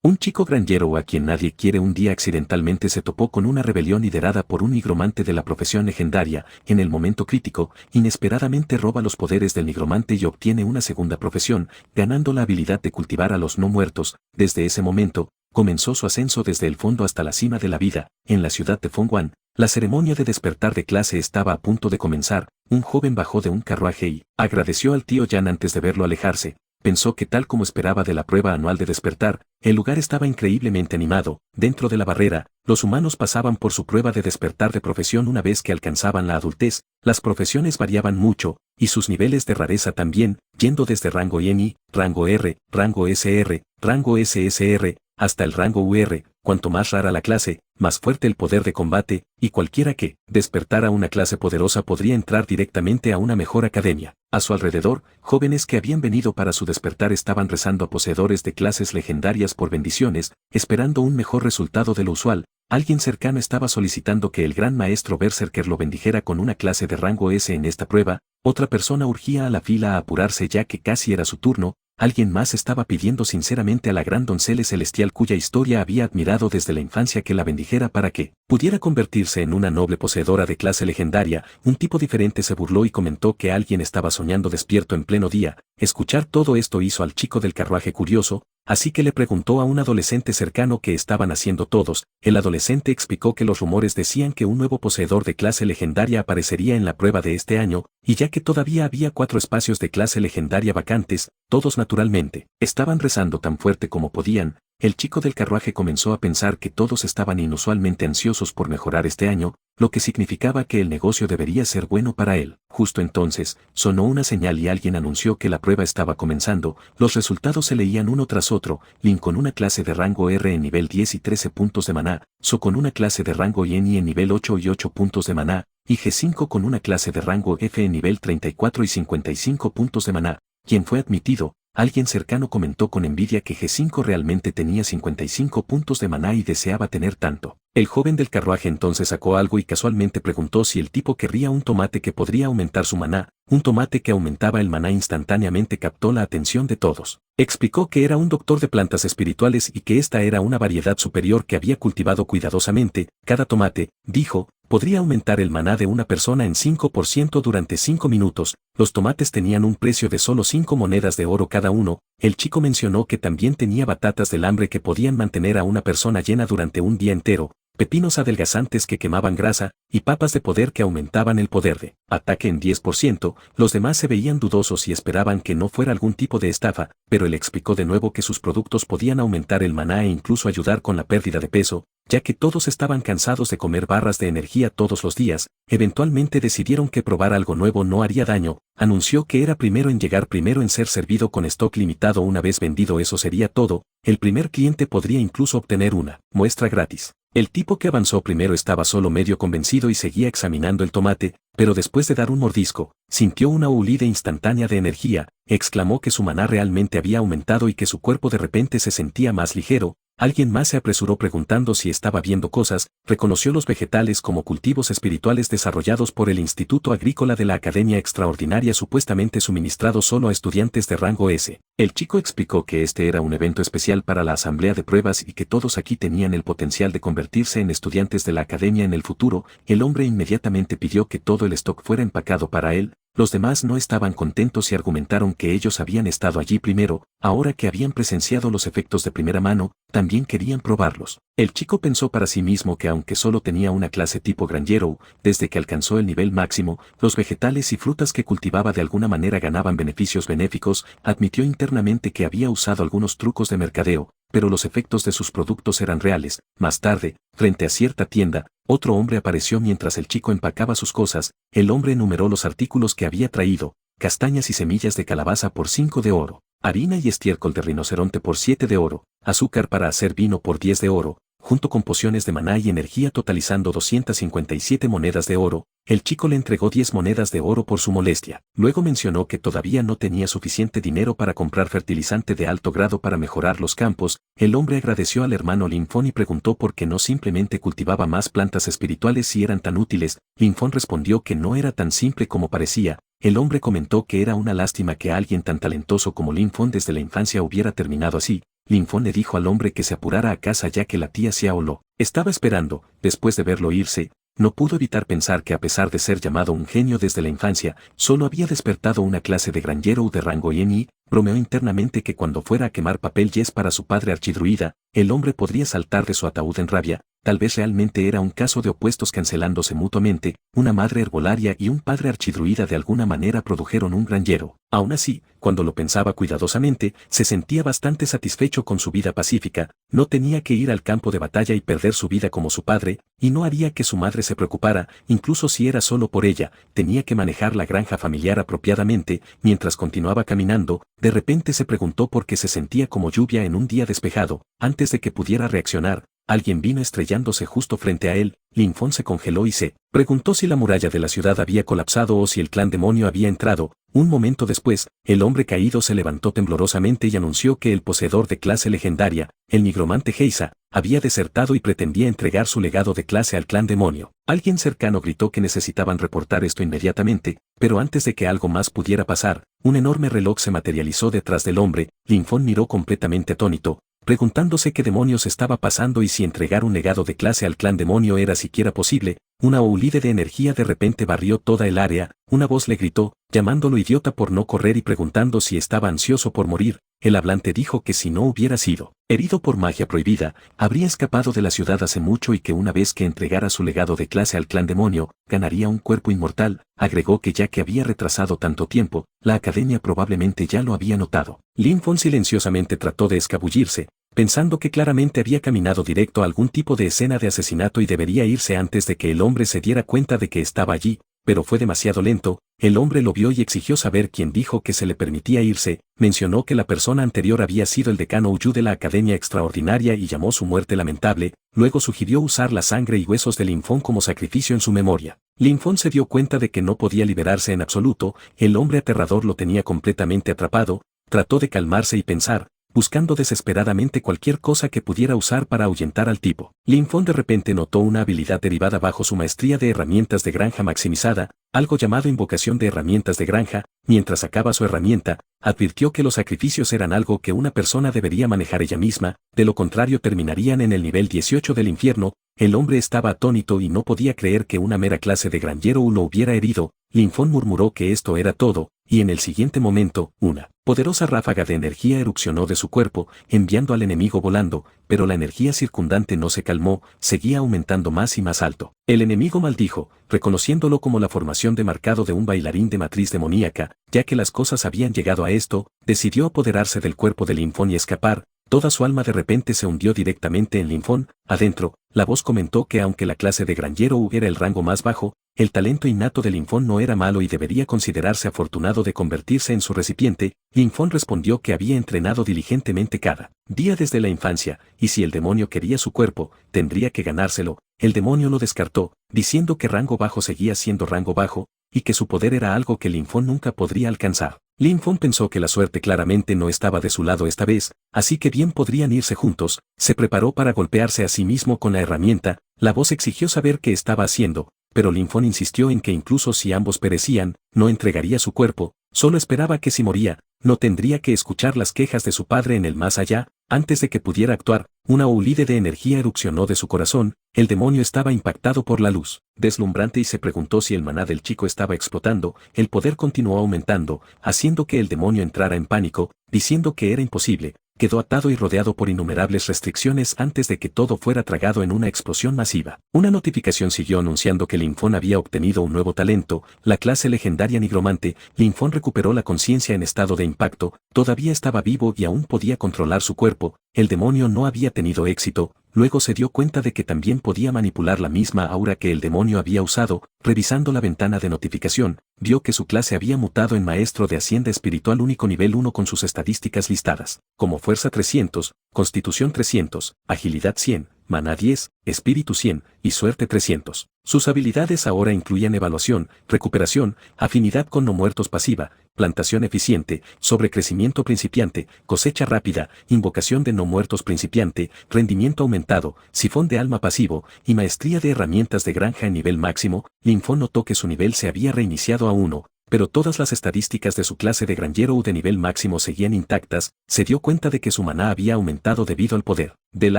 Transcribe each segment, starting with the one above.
Un chico granjero a quien nadie quiere un día accidentalmente se topó con una rebelión liderada por un nigromante de la profesión legendaria. En el momento crítico, inesperadamente roba los poderes del nigromante y obtiene una segunda profesión, ganando la habilidad de cultivar a los no muertos. Desde ese momento, comenzó su ascenso desde el fondo hasta la cima de la vida. En la ciudad de Fongwan, la ceremonia de despertar de clase estaba a punto de comenzar. Un joven bajó de un carruaje y agradeció al tío Yan antes de verlo alejarse. Pensó que tal como esperaba de la prueba anual de despertar, el lugar estaba increíblemente animado. Dentro de la barrera, los humanos pasaban por su prueba de despertar de profesión una vez que alcanzaban la adultez. Las profesiones variaban mucho, y sus niveles de rareza también, yendo desde rango INI, rango R, rango SR, rango SSR, hasta el rango UR. Cuanto más rara la clase, más fuerte el poder de combate, y cualquiera que despertara una clase poderosa podría entrar directamente a una mejor academia. A su alrededor, jóvenes que habían venido para su despertar estaban rezando a poseedores de clases legendarias por bendiciones, esperando un mejor resultado de lo usual. Alguien cercano estaba solicitando que el gran maestro Berserker lo bendijera con una clase de rango S en esta prueba. Otra persona urgía a la fila a apurarse ya que casi era su turno. Alguien más estaba pidiendo sinceramente a la gran doncella celestial cuya historia había admirado desde la infancia que la bendijera para que pudiera convertirse en una noble poseedora de clase legendaria. Un tipo diferente se burló y comentó que alguien estaba soñando despierto en pleno día. Escuchar todo esto hizo al chico del carruaje curioso, así que le preguntó a un adolescente cercano qué estaban haciendo todos. El adolescente explicó que los rumores decían que un nuevo poseedor de clase legendaria aparecería en la prueba de este año, y ya que todavía había 4 espacios de clase legendaria vacantes, todos naturalmente estaban rezando tan fuerte como podían. El chico del carruaje comenzó a pensar que todos estaban inusualmente ansiosos por mejorar este año, lo que significaba que el negocio debería ser bueno para él. Justo entonces, sonó una señal y alguien anunció que la prueba estaba comenzando. Los resultados se leían uno tras otro. Lin con una clase de rango R en nivel 10 y 13 puntos de maná, So con una clase de rango INI en nivel 8 y 8 puntos de maná, y G5 con una clase de rango F en nivel 34 y 55 puntos de maná. Quien fue admitido. Alguien cercano comentó con envidia que G5 realmente tenía 55 puntos de maná y deseaba tener tanto. El joven del carruaje entonces sacó algo y casualmente preguntó si el tipo querría un tomate que podría aumentar su maná. Un tomate que aumentaba el maná instantáneamente captó la atención de todos. Explicó que era un doctor de plantas espirituales y que esta era una variedad superior que había cultivado cuidadosamente. Cada tomate, dijo, podría aumentar el maná de una persona en 5% durante 5 minutos. Los tomates tenían un precio de solo 5 monedas de oro cada uno. El chico mencionó que también tenía batatas del hambre que podían mantener a una persona llena durante un día entero, pepinos adelgazantes que quemaban grasa, y papas de poder que aumentaban el poder de ataque en 10%. Los demás se veían dudosos y esperaban que no fuera algún tipo de estafa, pero él explicó de nuevo que sus productos podían aumentar el maná e incluso ayudar con la pérdida de peso, ya que todos estaban cansados de comer barras de energía todos los días. Eventualmente decidieron que probar algo nuevo no haría daño. Anunció que era primero en llegar, primero en ser servido con stock limitado. Una vez vendido eso sería todo. El primer cliente podría incluso obtener una muestra gratis. El tipo que avanzó primero estaba solo medio convencido y seguía examinando el tomate, pero después de dar un mordisco, sintió una huida instantánea de energía. Exclamó que su maná realmente había aumentado y que su cuerpo de repente se sentía más ligero. Alguien más se apresuró preguntando si estaba viendo cosas. Reconoció los vegetales como cultivos espirituales desarrollados por el Instituto Agrícola de la Academia Extraordinaria, supuestamente suministrados solo a estudiantes de rango S. El chico explicó que este era un evento especial para la asamblea de pruebas y que todos aquí tenían el potencial de convertirse en estudiantes de la academia en el futuro. El hombre inmediatamente pidió que todo el stock fuera empacado para él. Los demás no estaban contentos y argumentaron que ellos habían estado allí primero. Ahora que habían presenciado los efectos de primera mano, también querían probarlos. El chico pensó para sí mismo que aunque solo tenía una clase tipo granjero, desde que alcanzó el nivel máximo, los vegetales y frutas que cultivaba de alguna manera ganaban beneficios benéficos. Admitió internamente que había usado algunos trucos de mercadeo, pero los efectos de sus productos eran reales. Más tarde, frente a cierta tienda, otro hombre apareció mientras el chico empacaba sus cosas. El hombre enumeró los artículos que había traído: castañas y semillas de calabaza por 5 de oro, harina y estiércol de rinoceronte por 7 de oro, azúcar para hacer vino por 10 de oro, junto con pociones de maná y energía totalizando 257 monedas de oro. El chico le entregó 10 monedas de oro por su molestia. Luego mencionó que todavía no tenía suficiente dinero para comprar fertilizante de alto grado para mejorar los campos. El hombre agradeció al hermano Linfón y preguntó por qué no simplemente cultivaba más plantas espirituales si eran tan útiles. Linfón respondió que no era tan simple como parecía. El hombre comentó que era una lástima que alguien tan talentoso como Linfón desde la infancia hubiera terminado así. Linfón le dijo al hombre que se apurara a casa ya que la tía Xiao lo estaba esperando. Después de verlo irse, no pudo evitar pensar que a pesar de ser llamado un genio desde la infancia, solo había despertado una clase de granjero de rango Yen y bromeó internamente que cuando fuera a quemar papel yes para su padre archidruida, el hombre podría saltar de su ataúd en rabia. Tal vez realmente era un caso de opuestos cancelándose mutuamente, una madre herbolaria y un padre archidruida de alguna manera produjeron un granjero. Aún así, cuando lo pensaba cuidadosamente, se sentía bastante satisfecho con su vida pacífica, no tenía que ir al campo de batalla y perder su vida como su padre, y no haría que su madre se preocupara, incluso si era solo por ella, tenía que manejar la granja familiar apropiadamente. Mientras continuaba caminando, de repente se preguntó por qué se sentía como lluvia en un día despejado. Antes de que pudiera reaccionar, alguien vino estrellándose justo frente a él. Linfón se congeló y se preguntó si la muralla de la ciudad había colapsado o si el clan demonio había entrado. Un momento después, el hombre caído se levantó temblorosamente y anunció que el poseedor de clase legendaria, el nigromante Heisa, había desertado y pretendía entregar su legado de clase al clan demonio. Alguien cercano gritó que necesitaban reportar esto inmediatamente, pero antes de que algo más pudiera pasar, un enorme reloj se materializó detrás del hombre. Linfón miró completamente atónito, preguntándose qué demonios estaba pasando y si entregar un legado de clase al clan demonio era siquiera posible. Una oulide de energía de repente barrió toda el área. Una voz le gritó, llamándolo idiota por no correr y preguntando si estaba ansioso por morir. El hablante dijo que si no hubiera sido herido por magia prohibida, habría escapado de la ciudad hace mucho y que una vez que entregara su legado de clase al clan demonio, ganaría un cuerpo inmortal. Agregó que ya que había retrasado tanto tiempo, la academia probablemente ya lo había notado. Linfón silenciosamente trató de escabullirse, pensando que claramente había caminado directo a algún tipo de escena de asesinato y debería irse antes de que el hombre se diera cuenta de que estaba allí, pero fue demasiado lento. El hombre lo vio y exigió saber quién dijo que se le permitía irse. Mencionó que la persona anterior había sido el decano Uyu de la Academia Extraordinaria y llamó su muerte lamentable. Luego sugirió usar la sangre y huesos de Linfón como sacrificio en su memoria. Linfón se dio cuenta de que no podía liberarse en absoluto. El hombre aterrador lo tenía completamente atrapado. Trató de calmarse y pensar, buscando desesperadamente cualquier cosa que pudiera usar para ahuyentar al tipo. Linfón de repente notó una habilidad derivada bajo su maestría de herramientas de granja maximizada, algo llamado invocación de herramientas de granja. Mientras sacaba su herramienta, advirtió que los sacrificios eran algo que una persona debería manejar ella misma, de lo contrario terminarían en el nivel 18 del infierno. El hombre estaba atónito y no podía creer que una mera clase de granjero lo hubiera herido. Linfón murmuró que esto era todo, y en el siguiente momento, una poderosa ráfaga de energía erupcionó de su cuerpo, enviando al enemigo volando, pero la energía circundante no se calmó, seguía aumentando más y más alto. El enemigo maldijo, reconociéndolo como la formación de marcado de un bailarín de matriz demoníaca. Ya que las cosas habían llegado a esto, decidió apoderarse del cuerpo de Linfón y escapar. Toda su alma de repente se hundió directamente en Linfón. Adentro, la voz comentó que aunque la clase de granjero era el rango más bajo, el talento innato de Linfón no era malo y debería considerarse afortunado de convertirse en su recipiente. Linfón respondió que había entrenado diligentemente cada día desde la infancia, y si el demonio quería su cuerpo, tendría que ganárselo. El demonio lo descartó, diciendo que rango bajo seguía siendo rango bajo, y que su poder era algo que Linfón nunca podría alcanzar. Linfón pensó que la suerte claramente no estaba de su lado esta vez, así que bien podrían irse juntos. Se preparó para golpearse a sí mismo con la herramienta. La voz exigió saber qué estaba haciendo, pero Linfón insistió en que incluso si ambos perecían, no entregaría su cuerpo. Solo esperaba que si moría, no tendría que escuchar las quejas de su padre en el más allá. Antes de que pudiera actuar, una oulide de energía erupcionó de su corazón. El demonio estaba impactado por la luz deslumbrante y se preguntó si el maná del chico estaba explotando. El poder continuó aumentando, haciendo que el demonio entrara en pánico, diciendo que era imposible. Quedó atado y rodeado por innumerables restricciones antes de que todo fuera tragado en una explosión masiva. Una notificación siguió anunciando que Linfón había obtenido un nuevo talento, la clase legendaria nigromante. Linfón recuperó la conciencia en estado de impacto, todavía estaba vivo y aún podía controlar su cuerpo. El demonio no había tenido éxito. Luego se dio cuenta de que también podía manipular la misma aura que el demonio había usado. Revisando la ventana de notificación, vio que su clase había mutado en maestro de hacienda espiritual único nivel 1 con sus estadísticas listadas, como fuerza 300, constitución 300, agilidad 100, maná 10, espíritu 100 y suerte 300. Sus habilidades ahora incluían evaluación, recuperación, afinidad con no muertos pasiva, plantación eficiente, sobrecrecimiento principiante, cosecha rápida, invocación de no muertos principiante, rendimiento aumentado, sifón de alma pasivo y maestría de herramientas de granja en nivel máximo. Linfón notó que su nivel se había reiniciado a 1, pero todas las estadísticas de su clase de Granjero de nivel máximo seguían intactas. Se dio cuenta de que su maná había aumentado debido al poder del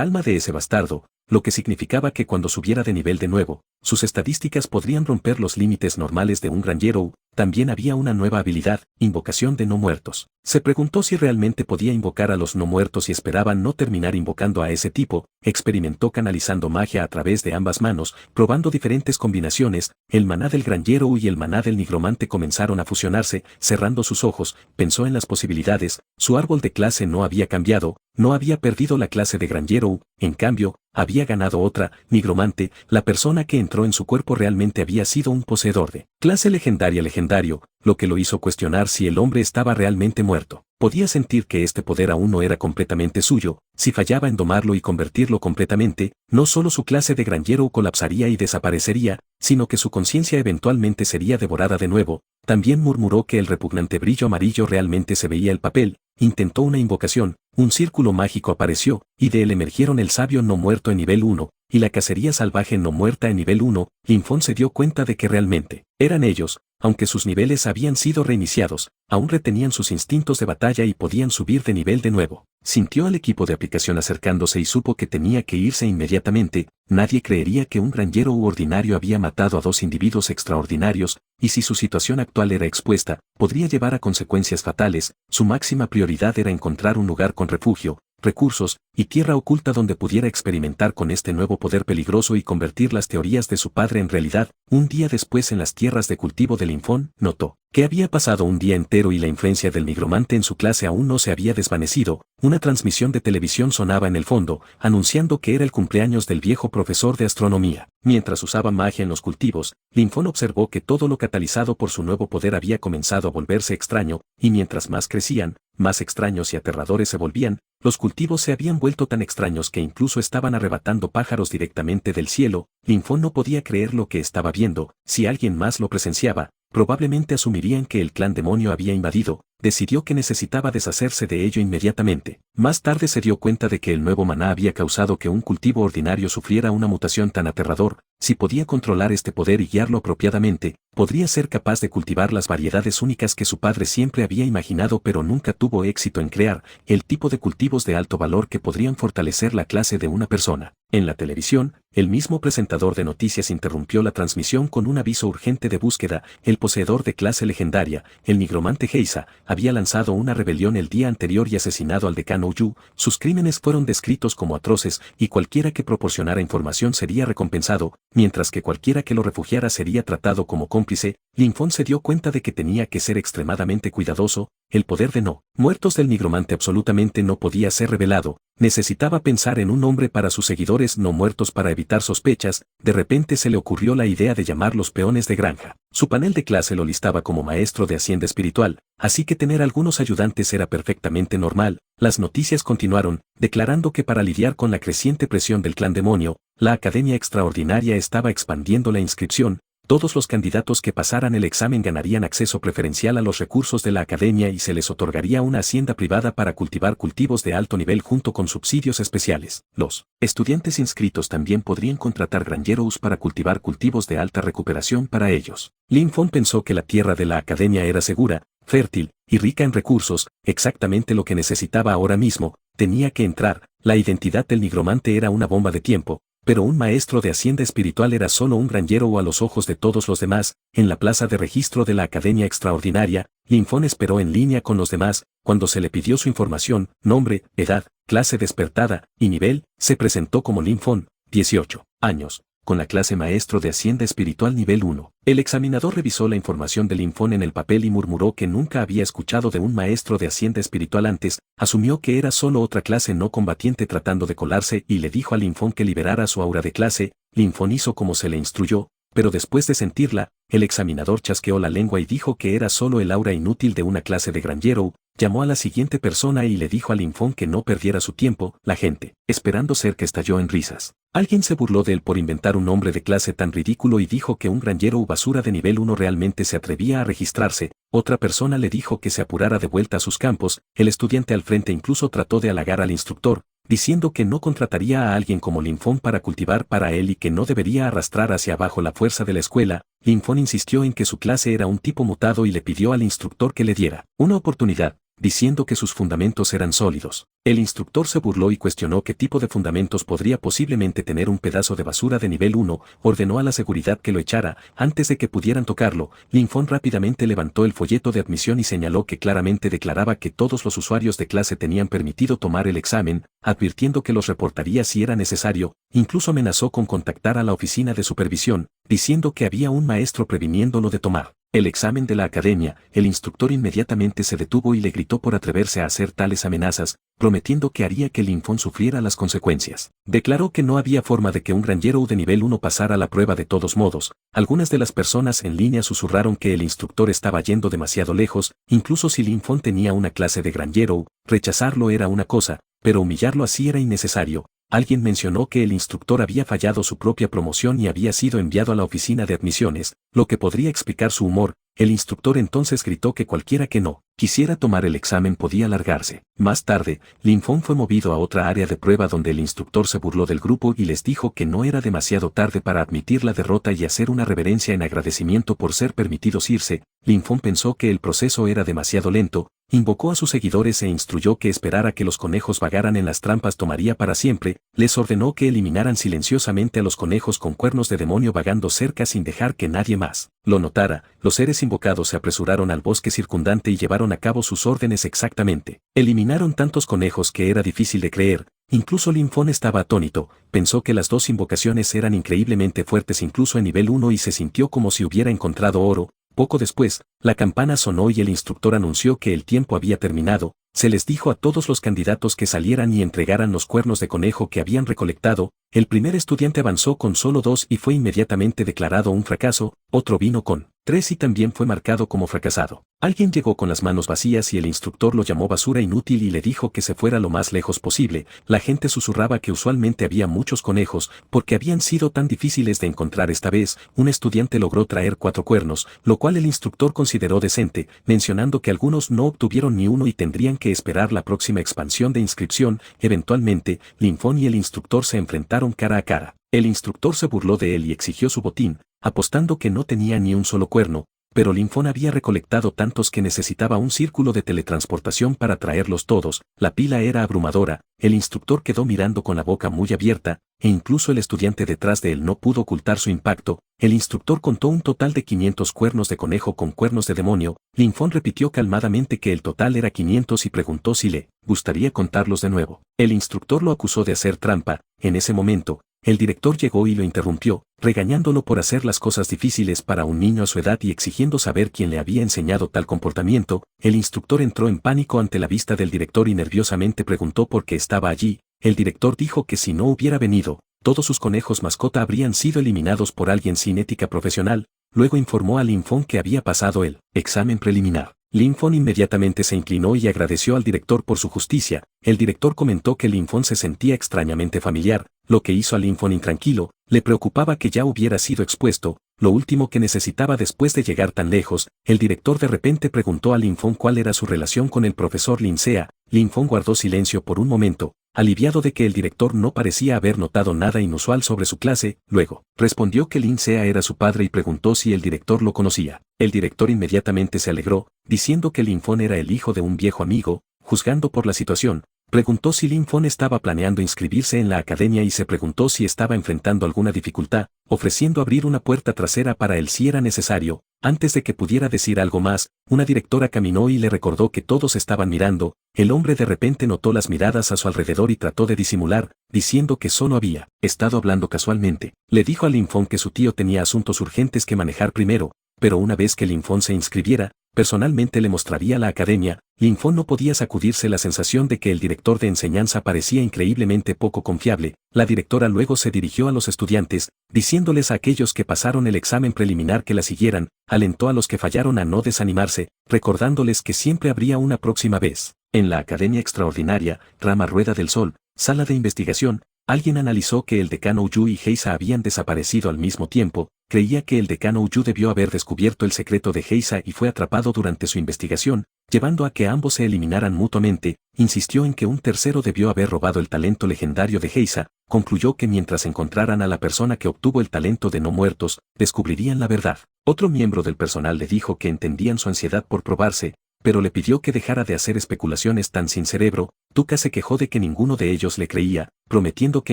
alma de ese bastardo, lo que significaba que cuando subiera de nivel de nuevo, sus estadísticas podrían romper los límites normales de un Granjero. También había una nueva habilidad, invocación de no muertos. Se preguntó si realmente podía invocar a los no muertos y esperaba no terminar invocando a ese tipo. Experimentó canalizando magia a través de ambas manos, probando diferentes combinaciones. El maná del Granjero y el maná del nigromante comenzaron a fusionarse. Cerrando sus ojos, pensó en las posibilidades. Su árbol de clase no había cambiado, no había perdido la clase de Granjero, en cambio, había ganado otra, nigromante. La persona que entró en su cuerpo realmente había sido un poseedor de clase legendario, lo que lo hizo cuestionar si el hombre estaba realmente muerto. Podía sentir que este poder aún no era completamente suyo. Si fallaba en domarlo y convertirlo completamente, no solo su clase de Granjero colapsaría y desaparecería, sino que su conciencia eventualmente sería devorada de nuevo. También murmuró que el repugnante brillo amarillo realmente se veía el papel. Intentó una invocación, un círculo mágico apareció, y de él emergieron el sabio no muerto en nivel 1, y la cacería salvaje no muerta en nivel 1. Linfón se dio cuenta de que realmente eran ellos, aunque sus niveles habían sido reiniciados, aún retenían sus instintos de batalla y podían subir de nivel de nuevo. Sintió al equipo de aplicación acercándose y supo que tenía que irse inmediatamente. Nadie creería que un Granjero ordinario había matado a dos individuos extraordinarios, y si su situación actual era expuesta, podría llevar a consecuencias fatales. Su máxima prioridad era encontrar un lugar con refugio, recursos y tierra oculta donde pudiera experimentar con este nuevo poder peligroso y convertir las teorías de su padre en realidad. Un día después, en las tierras de cultivo de Linfón, notó que había pasado un día entero y la influencia del nigromante en su clase aún no se había desvanecido. Una transmisión de televisión sonaba en el fondo, anunciando que era el cumpleaños del viejo profesor de astronomía. Mientras usaba magia en los cultivos, Linfón observó que todo lo catalizado por su nuevo poder había comenzado a volverse extraño, y mientras más crecían, más extraños y aterradores se volvían. Los cultivos se habían vuelto tan extraños que incluso estaban arrebatando pájaros directamente del cielo. Linfón no podía creer lo que estaba viendo. Si alguien más lo presenciaba, probablemente asumirían que el clan demonio había invadido. Decidió que necesitaba deshacerse de ello inmediatamente. Más tarde se dio cuenta de que el nuevo maná había causado que un cultivo ordinario sufriera una mutación tan aterrador. Si podía controlar este poder y guiarlo apropiadamente, podría ser capaz de cultivar las variedades únicas que su padre siempre había imaginado pero nunca tuvo éxito en crear, el tipo de cultivos de alto valor que podrían fortalecer la clase de una persona. En la televisión, el mismo presentador de noticias interrumpió la transmisión con un aviso urgente de búsqueda. El poseedor de clase legendaria, el nigromante Heisa, había lanzado una rebelión el día anterior y asesinado al decano Yu. Sus crímenes fueron descritos como atroces y cualquiera que proporcionara información sería recompensado, mientras que cualquiera que lo refugiara sería tratado como cómplice. Linfón se dio cuenta de que tenía que ser extremadamente cuidadoso. El poder de no muertos del nigromante absolutamente no podía ser revelado. Necesitaba pensar en un nombre para sus seguidores no muertos para evitar sospechas. De repente se le ocurrió la idea de llamarlos peones de granja. Su panel de clase lo listaba como maestro de hacienda espiritual, así que tener algunos ayudantes era perfectamente normal. Las noticias continuaron, declarando que para lidiar con la creciente presión del clan demonio, la Academia Extraordinaria estaba expandiendo la inscripción. Todos los candidatos que pasaran el examen ganarían acceso preferencial a los recursos de la academia y se les otorgaría una hacienda privada para cultivar cultivos de alto nivel junto con subsidios especiales. Los estudiantes inscritos también podrían contratar granjeros para cultivar cultivos de alta recuperación para ellos. Linfón pensó que la tierra de la academia era segura, fértil y rica en recursos, exactamente lo que necesitaba ahora mismo. Tenía que entrar. La identidad del nigromante era una bomba de tiempo. Pero un maestro de hacienda espiritual era solo un granjero a los ojos de todos los demás. En la plaza de registro de la Academia Extraordinaria, Linfón esperó en línea con los demás. Cuando se le pidió su información, nombre, edad, clase despertada y nivel, se presentó como Linfón, 18 años, con la clase maestro de hacienda espiritual nivel 1. El examinador revisó la información de Linfón en el papel y murmuró que nunca había escuchado de un maestro de hacienda espiritual antes. Asumió que era solo otra clase no combatiente tratando de colarse y le dijo a Linfón que liberara su aura de clase. Linfón hizo como se le instruyó, pero después de sentirla, el examinador chasqueó la lengua y dijo que era solo el aura inútil de una clase de granjero. Llamó a la siguiente persona y le dijo a Linfón que no perdiera su tiempo. La gente, esperando cerca, estalló en risas. Alguien se burló de él por inventar un nombre de clase tan ridículo y dijo que un granjero u basura de nivel 1 realmente se atrevía a registrarse. Otra persona le dijo que se apurara de vuelta a sus campos. El estudiante al frente incluso trató de halagar al instructor, diciendo que no contrataría a alguien como Lin Feng para cultivar para él y que no debería arrastrar hacia abajo la fuerza de la escuela. Lin Feng insistió en que su clase era un tipo mutado y le pidió al instructor que le diera una oportunidad, diciendo que sus fundamentos eran sólidos. El instructor se burló y cuestionó qué tipo de fundamentos podría posiblemente tener un pedazo de basura de nivel 1, ordenó a la seguridad que lo echara. Antes de que pudieran tocarlo, Lin Feng rápidamente levantó el folleto de admisión y señaló que claramente declaraba que todos los usuarios de clase tenían permitido tomar el examen, advirtiendo que los reportaría si era necesario. Incluso amenazó con contactar a la oficina de supervisión, diciendo que había un maestro previniéndolo de tomar el examen de la academia. El instructor inmediatamente se detuvo y le gritó por atreverse a hacer tales amenazas, prometiendo que haría que Lin Feng sufriera las consecuencias. Declaró que no había forma de que un Granjero de nivel 1 pasara la prueba de todos modos. Algunas de las personas en línea susurraron que el instructor estaba yendo demasiado lejos, incluso si Lin Feng tenía una clase de Granjero, rechazarlo era una cosa, pero humillarlo así era innecesario. Alguien mencionó que el instructor había fallado su propia promoción y había sido enviado a la oficina de admisiones, lo que podría explicar su humor. El instructor entonces gritó que cualquiera que no quisiera tomar el examen podía largarse. Más tarde, Lin Feng fue movido a otra área de prueba donde el instructor se burló del grupo y les dijo que no era demasiado tarde para admitir la derrota y hacer una reverencia en agradecimiento por ser permitidos irse. Lin Feng pensó que el proceso era demasiado lento, invocó a sus seguidores e instruyó que esperar a que los conejos vagaran en las trampas tomaría para siempre. Les ordenó que eliminaran silenciosamente a los conejos con cuernos de demonio vagando cerca sin dejar que nadie más lo notara. Los seres invocados se apresuraron al bosque circundante y llevaron a cabo sus órdenes exactamente. Eliminaron tantos conejos que era difícil de creer. Incluso Lin Feng estaba atónito, pensó que las dos invocaciones eran increíblemente fuertes incluso en nivel 1 y se sintió como si hubiera encontrado oro. Poco después, la campana sonó y el instructor anunció que el tiempo había terminado. Se les dijo a todos los candidatos que salieran y entregaran los cuernos de conejo que habían recolectado. El primer estudiante avanzó con solo 2 y fue inmediatamente declarado un fracaso, otro vino con 3 y también fue marcado como fracasado. Alguien llegó con las manos vacías y el instructor lo llamó basura inútil y le dijo que se fuera lo más lejos posible. La gente susurraba que usualmente había muchos conejos, porque habían sido tan difíciles de encontrar esta vez. Un estudiante logró traer 4 cuernos, lo cual el instructor consideró decente, mencionando que algunos no obtuvieron ni uno y tendrían que esperar la próxima expansión de inscripción. Eventualmente, Lin Feng y el instructor se enfrentaron cara a cara. El instructor se burló de él y exigió su botín, apostando que no tenía ni un solo cuerno, pero Lin Feng había recolectado tantos que necesitaba un círculo de teletransportación para traerlos todos. La pila era abrumadora, el instructor quedó mirando con la boca muy abierta, e incluso el estudiante detrás de él no pudo ocultar su impacto. El instructor contó un total de 500 cuernos de conejo con cuernos de demonio. Lin Feng repitió calmadamente que el total era 500 y preguntó si le gustaría contarlos de nuevo. El instructor lo acusó de hacer trampa. En ese momento, el director llegó y lo interrumpió, regañándolo por hacer las cosas difíciles para un niño a su edad y exigiendo saber quién le había enseñado tal comportamiento. El instructor entró en pánico ante la vista del director y nerviosamente preguntó por qué estaba allí. El director dijo que si no hubiera venido, todos sus conejos mascota habrían sido eliminados por alguien sin ética profesional. Luego informó a Lin Feng que había pasado el examen preliminar. Lin Feng inmediatamente se inclinó y agradeció al director por su justicia. El director comentó que Lin Feng se sentía extrañamente familiar, lo que hizo a Lin Feng intranquilo. Le preocupaba que ya hubiera sido expuesto, lo último que necesitaba después de llegar tan lejos. El director de repente preguntó a Lin Feng cuál era su relación con el profesor Lin Sea. Lin Feng guardó silencio por un momento, aliviado de que el director no parecía haber notado nada inusual sobre su clase. Luego, respondió que Lin Sea era su padre y preguntó si el director lo conocía. El director inmediatamente se alegró, diciendo que Lin Feng era el hijo de un viejo amigo. Juzgando por la situación, preguntó si Lin Feng estaba planeando inscribirse en la academia y se preguntó si estaba enfrentando alguna dificultad, ofreciendo abrir una puerta trasera para él si era necesario. Antes de que pudiera decir algo más, una directora caminó y le recordó que todos estaban mirando. El hombre de repente notó las miradas a su alrededor y trató de disimular, diciendo que solo había estado hablando casualmente. Le dijo a Lin Feng que su tío tenía asuntos urgentes que manejar primero, pero una vez que Lin Feng se inscribiera, personalmente le mostraría la academia. Lin Feng no podía sacudirse la sensación de que el director de enseñanza parecía increíblemente poco confiable. La directora luego se dirigió a los estudiantes, diciéndoles a aquellos que pasaron el examen preliminar que la siguieran, alentó a los que fallaron a no desanimarse, recordándoles que siempre habría una próxima vez. En la Academia Extraordinaria, Rama Rueda del Sol, sala de investigación, alguien analizó que el decano Uyu y Heisa habían desaparecido al mismo tiempo. Creía que el decano Uyu debió haber descubierto el secreto de Heisa y fue atrapado durante su investigación. llevando a que ambos se eliminaran mutuamente. Insistió en que un tercero debió haber robado el talento legendario de Heisa. Concluyó que mientras encontraran a la persona que obtuvo el talento de no muertos, descubrirían la verdad. Otro miembro del personal le dijo que entendían su ansiedad por probarse, pero le pidió que dejara de hacer especulaciones tan sin cerebro. Tuca se quejó de que ninguno de ellos le creía, prometiendo que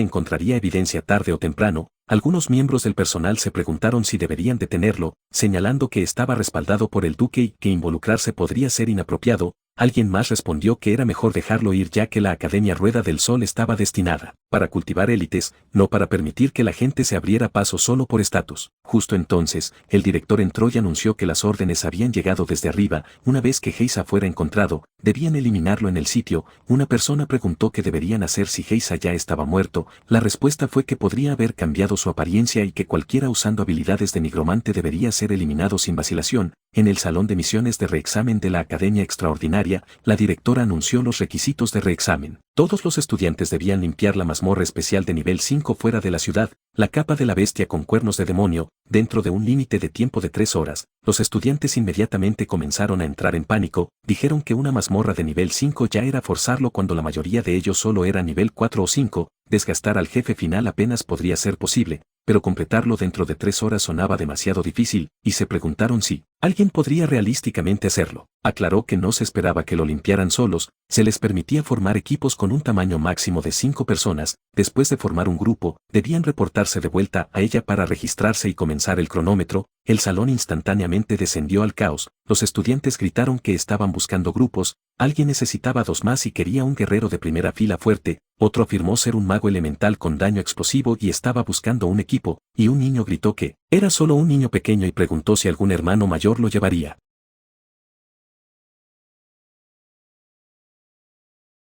encontraría evidencia tarde o temprano. Algunos miembros del personal se preguntaron si deberían detenerlo, señalando que estaba respaldado por el duque y que involucrarse podría ser inapropiado. Alguien más respondió que era mejor dejarlo ir ya que la Academia Rueda del Sol estaba destinada para cultivar élites, no para permitir que la gente se abriera paso solo por estatus. Justo entonces, el director entró y anunció que las órdenes habían llegado desde arriba. Una vez que Heisa fuera encontrado, debían eliminarlo en el sitio. Una persona preguntó qué deberían hacer si Heisa ya estaba muerto. La respuesta fue que podría haber cambiado su apariencia y que cualquiera usando habilidades de nigromante debería ser eliminado sin vacilación. En el salón de misiones de reexamen de la Academia Extraordinaria, la directora anunció los requisitos de reexamen. Todos los estudiantes debían limpiar la mazmorra especial de nivel 5 fuera de la ciudad, la capa de la bestia con cuernos de demonio, dentro de un límite de tiempo de 3 horas. Los estudiantes inmediatamente comenzaron a entrar en pánico. Dijeron que una mazmorra de nivel 5 ya era forzarlo cuando la mayoría de ellos solo era nivel 4 o 5. Desgastar al jefe final apenas podría ser posible, pero completarlo dentro de 3 horas sonaba demasiado difícil, y se preguntaron si alguien podría realísticamente hacerlo. Aclaró que no se esperaba que lo limpiaran solos, se les permitía formar equipos con un tamaño máximo de 5 personas. Después de formar un grupo, debían reportarse de vuelta a ella para registrarse y comenzar el cronómetro. El salón instantáneamente descendió al caos. Los estudiantes gritaron que estaban buscando grupos. Alguien necesitaba 2 más y quería un guerrero de primera fila fuerte. Otro afirmó ser un mago elemental con daño explosivo y estaba buscando un equipo, y un niño gritó que era solo un niño pequeño y preguntó si algún hermano mayor lo llevaría.